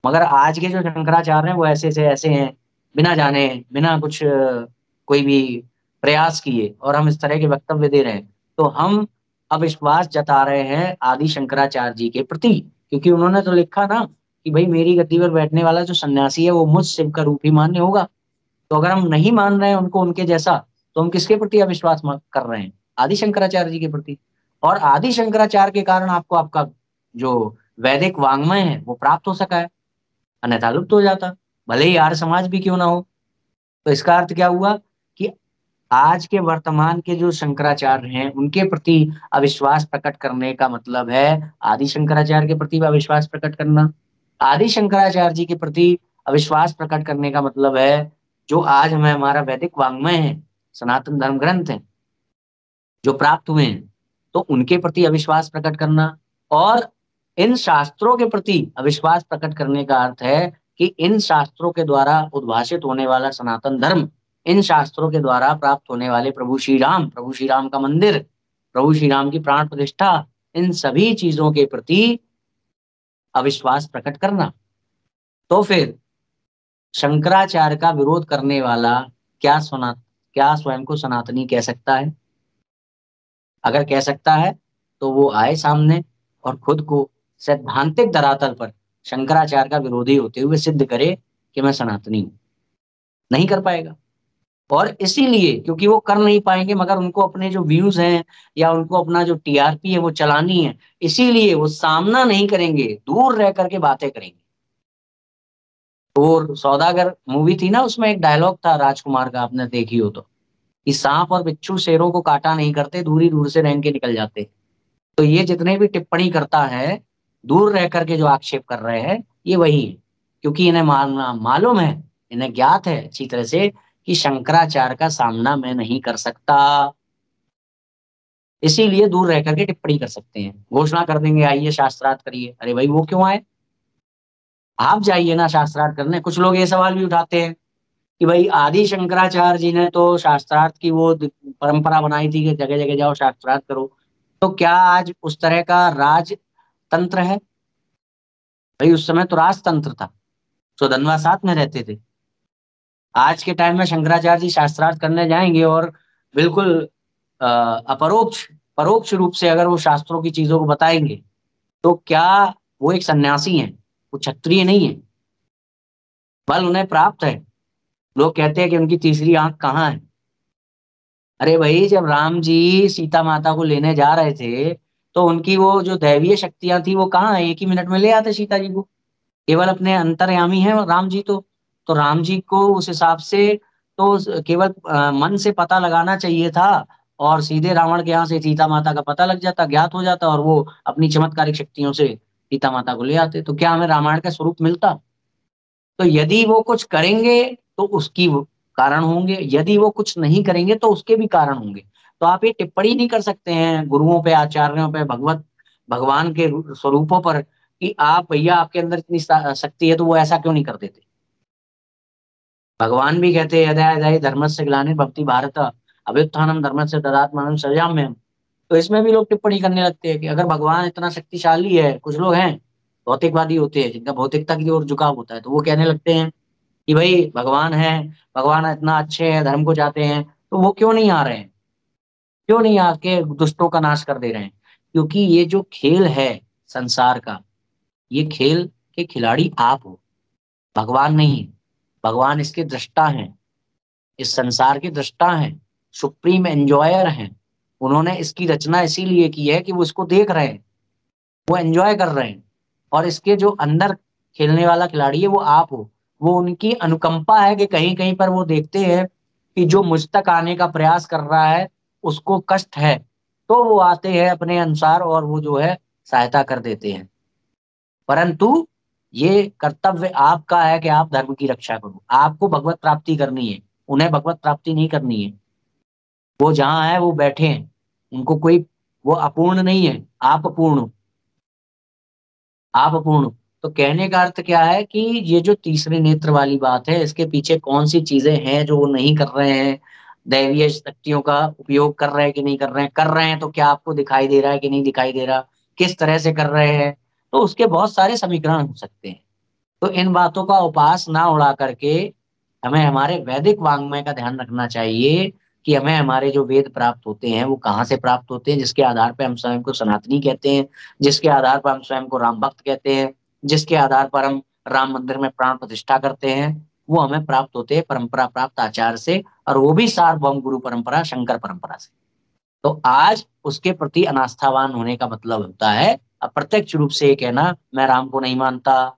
मगर आज के जो शंकराचार्य हैं वो ऐसे से ऐसे हैं, बिना जाने, बिना कुछ कोई भी प्रयास किए, और हम इस तरह के वक्तव्य दे रहे हैं, तो हम अविश्वास जता रहे हैं आदि शंकराचार्य जी के प्रति। क्योंकि उन्होंने तो लिखा ना कि भाई मेरी गद्दी पर बैठने वाला जो सन्यासी है वो मुझ शिव का रूप ही मान्य होगा। तो अगर हम नहीं मान रहे हैं उनको उनके जैसा, तो हम किसके प्रति अविश्वास कर रहे हैं? आदि शंकराचार्य जी के प्रति। और आदि शंकराचार्य के कारण आपको आपका जो वैदिक वांग्मय है वो प्राप्त हो सका है, अन्यथा लुप्त हो जाता, भले ही आर्य समाज भी क्यों ना हो। तो इसका अर्थ क्या हुआ कि आज के वर्तमान के जो शंकराचार्य हैं उनके प्रति अविश्वास प्रकट करने का मतलब है आदि शंकराचार्य के प्रति भी अविश्वास प्रकट करना। आदि शंकराचार्य जी के प्रति अविश्वास प्रकट करने का मतलब है जो आज हमें हमारा वैदिक वांग्मय है, सनातन धर्म ग्रंथ है जो प्राप्त हुए हैं, तो उनके प्रति अविश्वास प्रकट करना। और इन शास्त्रों के प्रति अविश्वास प्रकट करने का अर्थ है कि इन शास्त्रों के द्वारा उद्भाषित होने वाला सनातन धर्म, इन शास्त्रों के द्वारा प्राप्त होने वाले प्रभु श्री राम का मंदिर, प्रभु श्री राम की प्राण प्रतिष्ठा, इन सभी चीजों के प्रति अविश्वास प्रकट करना। तो फिर शंकराचार्य का विरोध करने वाला क्या क्या स्वयं को सनातनी कह सकता है? अगर कह सकता है तो वो आए सामने और खुद को सैद्धांतिक धरातल पर शंकराचार्य का विरोधी होते हुए सिद्ध करे कि मैं सनातनी हूं। नहीं कर पाएगा। और इसीलिए क्योंकि वो कर नहीं पाएंगे, मगर उनको अपने जो व्यूज हैं या उनको अपना जो टीआरपी है वो चलानी है, इसीलिए वो सामना नहीं करेंगे, दूर रह करके बातें करेंगे। और सौदागर मूवी थी ना, उसमें एक डायलॉग था राजकुमार का, आपने देखी हो तो, कि सांप और बिच्छू शेरों को काटा नहीं करते, दूरी दूर से रेंग के निकल जाते। तो ये जितने भी टिप्पणी करता है, दूर रह करके जो आक्षेप कर रहे हैं, ये वही है। क्योंकि इन्हें मालूम है, इन्हें ज्ञात है अच्छी तरह से कि शंकराचार्य का सामना मैं नहीं कर सकता, इसीलिए दूर रह करके टिप्पणी कर सकते हैं। घोषणा कर देंगे आइए शास्त्रार्थ करिए, अरे भाई वो क्यों आए? आप जाइए ना शास्त्रार्थ करने। कुछ लोग ये सवाल भी उठाते हैं कि भाई आदि शंकराचार्य जी ने तो शास्त्रार्थ की वो परंपरा बनाई थी कि जगह जगह जाओ शास्त्रार्थ करो, तो क्या आज उस तरह का राजतंत्र है? भाई उस समय तो राजतंत्र था, सौधनवा साथ में रहते थे। आज के टाइम में शंकराचार्य जी शास्त्रार्थ करने जाएंगे और बिल्कुल अपरोक्ष परोक्ष रूप से अगर वो शास्त्रों की चीजों को बताएंगे, तो क्या वो एक सन्यासी हैं? वो क्षत्रिय नहीं है। बल उन्हें प्राप्त है। लोग कहते हैं कि उनकी तीसरी आंख कहाँ है। अरे भाई जब राम जी सीता माता को लेने जा रहे थे, तो उनकी वो जो दैवीय शक्तियां थी वो कहाँ है? एक ही मिनट में ले आते सीता जी को। केवल अपने अंतर्यामी हैं राम जी तो राम जी को उस हिसाब से तो केवल मन से पता लगाना चाहिए था, और सीधे रावण के यहाँ से सीता माता का पता लग जाता, ज्ञात हो जाता, और वो अपनी चमत्कारिक शक्तियों से सीता माता को ले आते। तो क्या हमें रामायण का स्वरूप मिलता? तो यदि वो कुछ करेंगे तो उसकी वो कारण होंगे, यदि वो कुछ नहीं करेंगे तो उसके भी कारण होंगे। तो आप ये टिप्पणी नहीं कर सकते हैं गुरुओं पे, आचार्यों पे, भगवान के स्वरूपों पर कि आप भैया आपके अंदर इतनी शक्ति है तो वो ऐसा क्यों नहीं कर देते। भगवान भी कहते हैं यदा यदा हि धर्मस्य ग्लानिर्भवति भारत अभ्युत्थानम धर्मस्य तदात्मानं सृजाम्यहम्। तो इसमें भी लोग टिप्पणी करने लगते हैं कि अगर भगवान इतना शक्तिशाली है, कुछ लोग हैं भौतिकवादी होते हैं जिनका भौतिकता की ओर झुकाव होता है, तो वो कहने लगते हैं कि भाई भगवान है, भगवान इतना अच्छे हैं, धर्म को चाहते हैं, तो वो क्यों नहीं आ रहे हैं? क्यों नहीं आके दुष्टों का नाश कर दे रहे हैं? क्योंकि ये जो खेल है संसार का, ये खेल के खिलाड़ी आप हो, भगवान नहीं है। भगवान इसके दृष्टा हैं, इस संसार के दृष्टा हैं, सुप्रीम एंजॉयर हैं। उन्होंने इसकी रचना इसीलिए की है कि वो इसको देख रहे हैं, वो एंजॉय कर रहे हैं। और इसके जो अंदर खेलने वाला खिलाड़ी है वो आप हो। वो उनकी अनुकंपा है कि कहीं कहीं पर वो देखते हैं कि जो मुझ तक आने का प्रयास कर रहा है उसको कष्ट है, तो वो आते हैं अपने अनुसार और वो जो है सहायता कर देते हैं। परंतु ये कर्तव्य आपका है कि आप धर्म की रक्षा करो। आपको भगवत प्राप्ति करनी है, उन्हें भगवत प्राप्ति नहीं करनी है। वो जहां है वो बैठे हैं, उनको कोई, वो अपूर्ण नहीं है, आप अपूर्ण हो। आप अपूर्ण हो। तो कहने का अर्थ क्या है कि ये जो तीसरे नेत्र वाली बात है, इसके पीछे कौन सी चीजें हैं जो वो नहीं कर रहे हैं? दैवीय शक्तियों का उपयोग कर रहे हैं कि नहीं कर रहे हैं? कर रहे हैं तो क्या आपको दिखाई दे रहा है कि नहीं दिखाई दे रहा? किस तरह से कर रहे हैं? तो उसके बहुत सारे समीकरण हो सकते हैं। तो इन बातों का उपास ना उड़ा करके हमें हमारे वैदिक वाङ्मय का ध्यान रखना चाहिए कि हमें हमारे जो वेद प्राप्त होते हैं वो कहाँ से प्राप्त होते हैं, जिसके आधार पर हम स्वयं को सनातनी कहते हैं, जिसके आधार पर हम स्वयं को राम भक्त कहते हैं, जिसके आधार पर हम राम मंदिर में प्राण प्रतिष्ठा करते हैं, वो हमें प्राप्त होते हैं परंपरा प्राप्त आचार से, और वो भी सार्वभौम गुरु परंपरा शंकर परंपरा से। तो आज उसके प्रति अनास्थावान होने का मतलब होता है अप्रत्यक्ष रूप से ये कहना, मैं राम को नहीं मानता,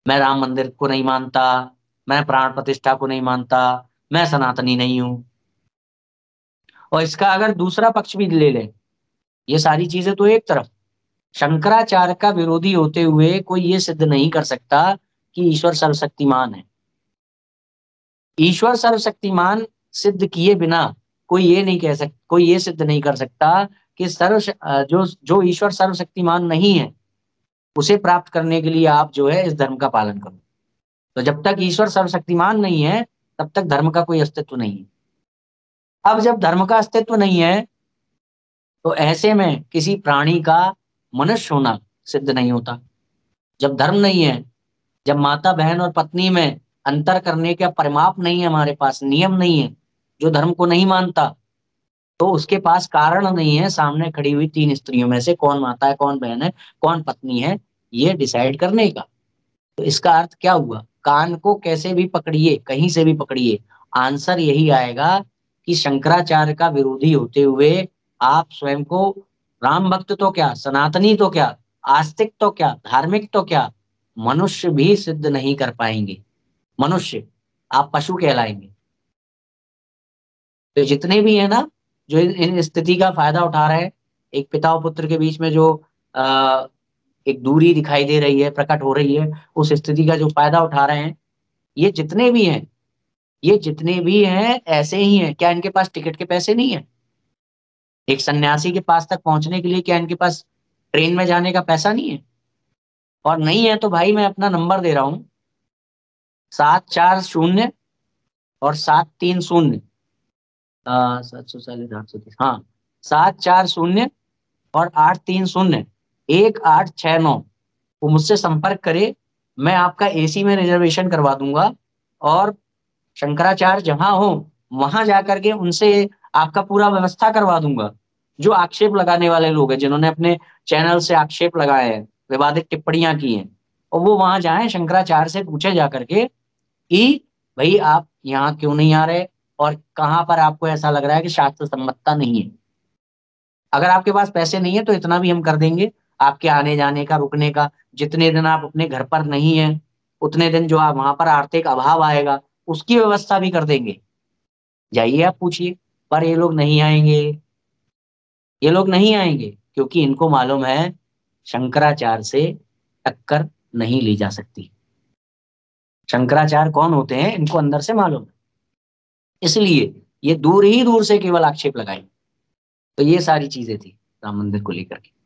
मैं राम मंदिर को नहीं मानता, मैं प्राण प्रतिष्ठा को नहीं मानता, मैं सनातनी नहीं हूं। और इसका अगर दूसरा पक्ष भी ले लें, ये सारी चीजें तो एक तरफ, शंकराचार्य का विरोधी होते हुए कोई ये सिद्ध नहीं कर सकता कि ईश्वर सर्वशक्तिमान है। ईश्वर सर्वशक्तिमान सिद्ध किए बिना कोई ये नहीं कह सकता, कोई ये सिद्ध नहीं कर सकता कि जो जो ईश्वर सर्वशक्तिमान नहीं है उसे प्राप्त करने के लिए आप जो है इस धर्म का पालन करो। तो जब तक ईश्वर सर्वशक्तिमान नहीं है तब तक धर्म का कोई अस्तित्व नहीं है। अब जब धर्म का अस्तित्व नहीं है तो ऐसे में किसी प्राणी का मनुष्य होना सिद्ध नहीं होता। जब धर्म नहीं है, जब माता बहन और पत्नी में अंतर करने का परिमाप नहीं है, हमारे पास नियम नहीं है, जो धर्म को नहीं मानता, तो उसके पास कारण नहीं है सामने खड़ी हुई 3 स्त्रियों में से कौन माता है, कौन बहन है, कौन पत्नी है, ये डिसाइड करने का। तो इसका अर्थ क्या हुआ? कान को कैसे भी पकड़िए, कहीं से भी पकड़िए, आंसर यही आएगा कि शंकराचार्य का विरोधी होते हुए आप स्वयं को राम भक्त तो क्या, सनातनी तो क्या, आस्तिक तो क्या, धार्मिक तो क्या, मनुष्य भी सिद्ध नहीं कर पाएंगे। मनुष्य, आप पशु कहलाएंगे। तो जितने भी है ना, जो इन स्थिति का फायदा उठा रहे हैं, एक पिता और पुत्र के बीच में जो आ, एक दूरी दिखाई दे रही है, प्रकट हो रही है, उस स्थिति का जो फायदा उठा रहे हैं, ये जितने भी हैं, ये जितने भी हैं ऐसे ही हैं। क्या इनके पास टिकट के पैसे नहीं है? एक सन्यासी के पास तक पहुंचने के लिए क्या इनके पास ट्रेन में जाने का पैसा नहीं है? और नहीं है तो भाई मैं अपना नंबर दे रहा हूँ, 740 और 730, 740 830, हाँ, 740 और 830 1869, वो मुझसे संपर्क करे, मैं आपका एसी में रिजर्वेशन करवा दूंगा, और शंकराचार्य जहां हो वहां जाकर के उनसे आपका पूरा व्यवस्था करवा दूंगा। जो आक्षेप लगाने वाले लोग हैं, जिन्होंने अपने चैनल से आक्षेप लगाए हैं, विवादित टिप्पणियां की हैं, और वो वहां जाएं, शंकराचार्य से पूछे जाकर के कि भाई आप यहाँ क्यों नहीं आ रहे, और कहाँ पर आपको ऐसा लग रहा है कि शास्त्र सम्मतता नहीं है। अगर आपके पास पैसे नहीं है तो इतना भी हम कर देंगे, आपके आने जाने का, रुकने का, जितने दिन आप अपने घर पर नहीं है उतने दिन जो आप वहां पर आर्थिक अभाव आएगा उसकी व्यवस्था भी कर देंगे। जाइए आप पूछिए। पर ये लोग नहीं आएंगे, ये लोग नहीं आएंगे, क्योंकि इनको मालूम है शंकराचार्य से टक्कर नहीं ली जा सकती। शंकराचार्य कौन होते हैं इनको अंदर से मालूम है, इसलिए ये दूर ही दूर से केवल आक्षेप लगाए। तो ये सारी चीजें थी राम मंदिर को लेकर के।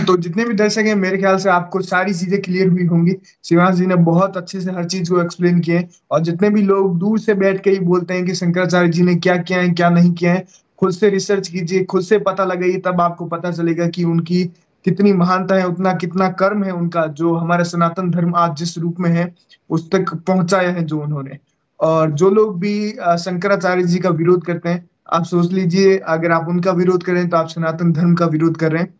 तो जितने भी दर्शक हैं, मेरे ख्याल से आपको सारी चीजें क्लियर हुई होंगी। शिवांश जी ने बहुत अच्छे से हर चीज को एक्सप्लेन किया है। और जितने भी लोग दूर से बैठ के ही बोलते हैं कि शंकराचार्य जी ने क्या किया है क्या नहीं किया है, खुद से रिसर्च कीजिए, खुद से पता लगाइए, तब आपको पता चलेगा कि उनकी कितनी महानता है, उतना कितना कर्म है उनका, जो हमारा सनातन धर्म आज जिस रूप में है उस तक पहुंचाया है जो उन्होंने। और जो लोग भी शंकराचार्य जी का विरोध करते हैं, आप सोच लीजिए, अगर आप उनका विरोध करें तो आप सनातन धर्म का विरोध कर रहे हैं।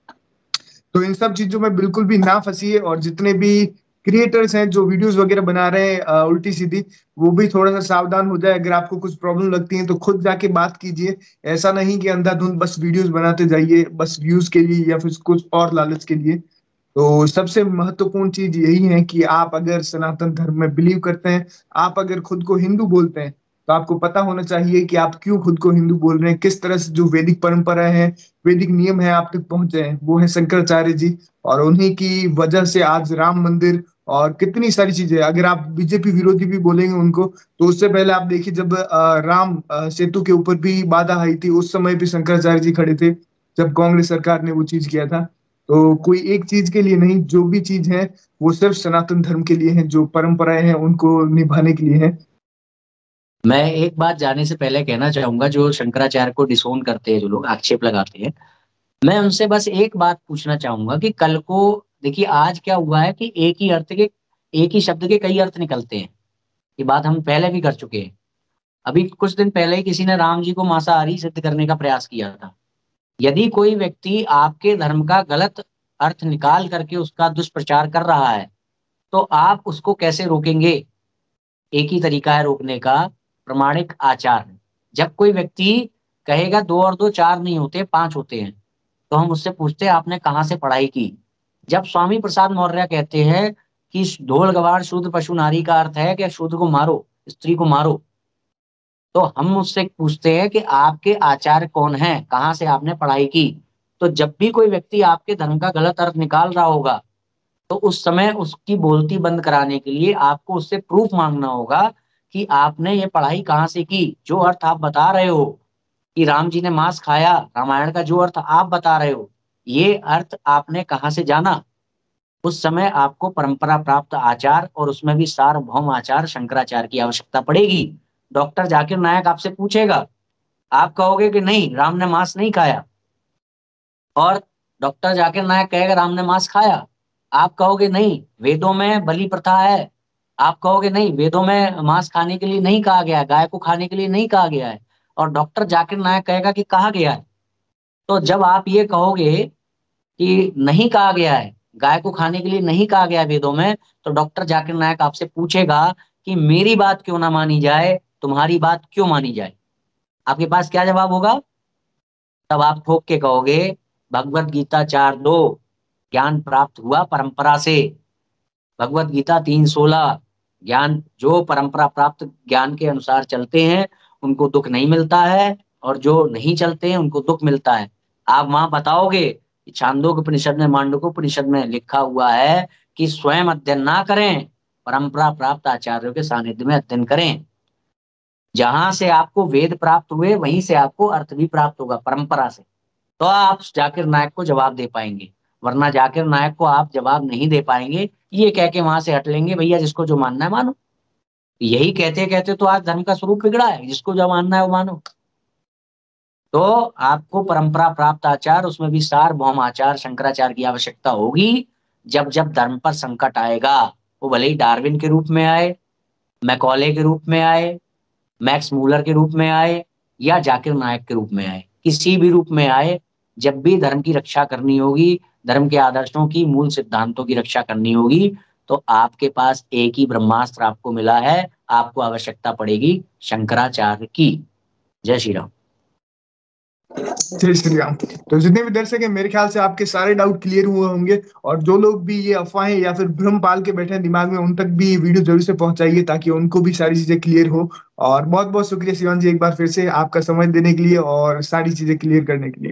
तो इन सब चीजों में बिल्कुल भी ना फंसिए। और जितने भी क्रिएटर्स हैं जो वीडियोस वगैरह बना रहे हैं उल्टी सीधी, वो भी थोड़ा सा सावधान हो जाए। अगर आपको कुछ प्रॉब्लम लगती है तो खुद जाके बात कीजिए। ऐसा नहीं कि अंधाधुंध बस वीडियोस बनाते जाइए बस व्यूज के लिए या फिर कुछ और लालच के लिए। तो सबसे महत्वपूर्ण चीज यही है कि आप अगर सनातन धर्म में बिलीव करते हैं, आप अगर खुद को हिंदू बोलते हैं, तो आपको पता होना चाहिए कि आप क्यों खुद को हिंदू बोल रहे हैं, किस तरह से जो वैदिक परंपरा है, वैदिक नियम है आप तक पहुंचे हैं, वो है शंकराचार्य जी। और उन्हीं की वजह से आज राम मंदिर और कितनी सारी चीजें, अगर आप बीजेपी विरोधी भी बोलेंगे उनको, तो उससे पहले आप देखिए जब राम सेतु के ऊपर भी बाधा आई थी, उस समय भी शंकराचार्य जी खड़े थे, जब कांग्रेस सरकार ने वो चीज किया था। तो कोई एक चीज के लिए नहीं, जो भी चीज है वो सिर्फ सनातन धर्म के लिए है, जो परंपराएं हैं उनको निभाने के लिए है। मैं एक बात जाने से पहले कहना चाहूंगा, जो शंकराचार्य को डिसोन करते हैं, जो लोग आक्षेप लगाते हैं, मैं उनसे बस एक बात पूछना चाहूंगा कि कल को देखिए आज क्या हुआ है कि एक ही शब्द के कई अर्थ निकलते हैं। ये बात हम पहले भी कर चुके हैं। अभी कुछ दिन पहले ही किसी ने राम जी को मांसाहारी सिद्ध करने का प्रयास किया था। यदि कोई व्यक्ति आपके धर्म का गलत अर्थ निकाल करके उसका दुष्प्रचार कर रहा है, तो आप उसको कैसे रोकेंगे? एक ही तरीका है रोकने का, प्रमाणिक आचार। जब कोई व्यक्ति कहेगा 2 और 2 4 नहीं होते, 5 होते हैं, तो हम उससे पूछते हैं आपने कहाँ से पढ़ाई की? जब स्वामी प्रसाद मौर्य कहते हैं कि ढोल गवार शूद्र पशु नारी का अर्थ है कि शूद्र को मारो, स्त्री को मारो, तो हम उससे पूछते हैं कि आपके आचार्य कौन है, कहाँ से आपने पढ़ाई की? तो जब भी कोई व्यक्ति आपके धर्म का गलत अर्थ निकाल रहा होगा, तो उस समय उसकी बोलती बंद कराने के लिए आपको उससे प्रूफ मांगना होगा कि आपने ये पढ़ाई कहाँ से की। जो अर्थ आप बता रहे हो कि राम जी ने मांस खाया, रामायण का जो अर्थ आप बता रहे हो, ये अर्थ आपने कहाँ से जाना? उस समय आपको परंपरा प्राप्त आचार, और उसमें भी सार्वभौम आचार शंकराचार्य की आवश्यकता पड़ेगी। डॉक्टर जाकिर नायक आपसे पूछेगा, आप कहोगे कि नहीं राम ने मांस नहीं खाया, और डॉक्टर जाकिर नायक कहेगा राम ने मांस खाया, आप कहोगे नहीं वेदों में बलि प्रथा है, आप कहोगे नहीं, वेदों में मांस खाने के लिए नहीं कहा गया है, गाय को खाने के लिए नहीं कहा गया है, और डॉक्टर जाकिर नायक कहेगा कि कहा गया है। तो जब आप ये कहोगे कि नहीं कहा गया है, गाय को खाने के लिए नहीं कहा गया है वेदों में, तो डॉक्टर जाकिर नायक आपसे पूछेगा कि मेरी बात क्यों ना मानी जाए, तुम्हारी बात क्यों मानी जाए। आपके पास क्या जवाब होगा? तब आप ठोक के कहोगे भगवत गीता 4:2, ज्ञान प्राप्त हुआ परंपरा से। भगवत गीता 3:16, ज्ञान जो परंपरा प्राप्त ज्ञान के अनुसार चलते हैं उनको दुख नहीं मिलता है, और जो नहीं चलते हैं उनको दुख मिलता है। आप वहां बताओगे कि छांदोग्य उपनिषद में, मांडुक्य उपनिषद में लिखा हुआ है कि स्वयं अध्ययन ना करें, परंपरा प्राप्त आचार्यों के सानिध्य में अध्ययन करें। जहां से आपको वेद प्राप्त हुए वहीं से आपको अर्थ भी प्राप्त होगा, परंपरा से। तो आप जाकिर नायक को जवाब दे पाएंगे, वरना जाकिर नायक को आप जवाब नहीं दे पाएंगे, ये कह के वहां से हट लेंगे, भैया जिसको जो मानना है मानो। यही कहते कहते तो आज धर्म का स्वरूप बिगड़ा है, जिसको जो मानना है वो मानो। तो आपको परंपरा प्राप्त आचार, उसमें भी सार्वभौम आचार शंकराचार्य की आवश्यकता होगी। जब जब धर्म पर संकट आएगा, वो भले ही डार्विन के रूप में आए, मैकॉले के रूप में आए, मैक्स मूलर के रूप में आए, या जाकिर नायक के रूप में आए, किसी भी रूप में आए, जब भी धर्म की रक्षा करनी होगी, धर्म के आदर्शों की, मूल सिद्धांतों की रक्षा करनी होगी, तो आपके पास एक ही ब्रह्मास्त्र आपको मिला है, आपको आवश्यकता पड़ेगी शंकराचार्य की। जय श्री राम। जय श्री राम। तो जितने भी दर्शक हैं, मेरे ख्याल से आपके सारे डाउट क्लियर हुए होंगे, और जो लोग भी ये अफवाहें या फिर भ्रम पाल के बैठे हैं दिमाग में, उन तक भी वीडियो जरूर से पहुंचाइए ताकि उनको भी सारी चीजें क्लियर हो। और बहुत बहुत शुक्रिया शिवान जी, एक बार फिर से आपका समय देने के लिए और सारी चीजें क्लियर करने के लिए।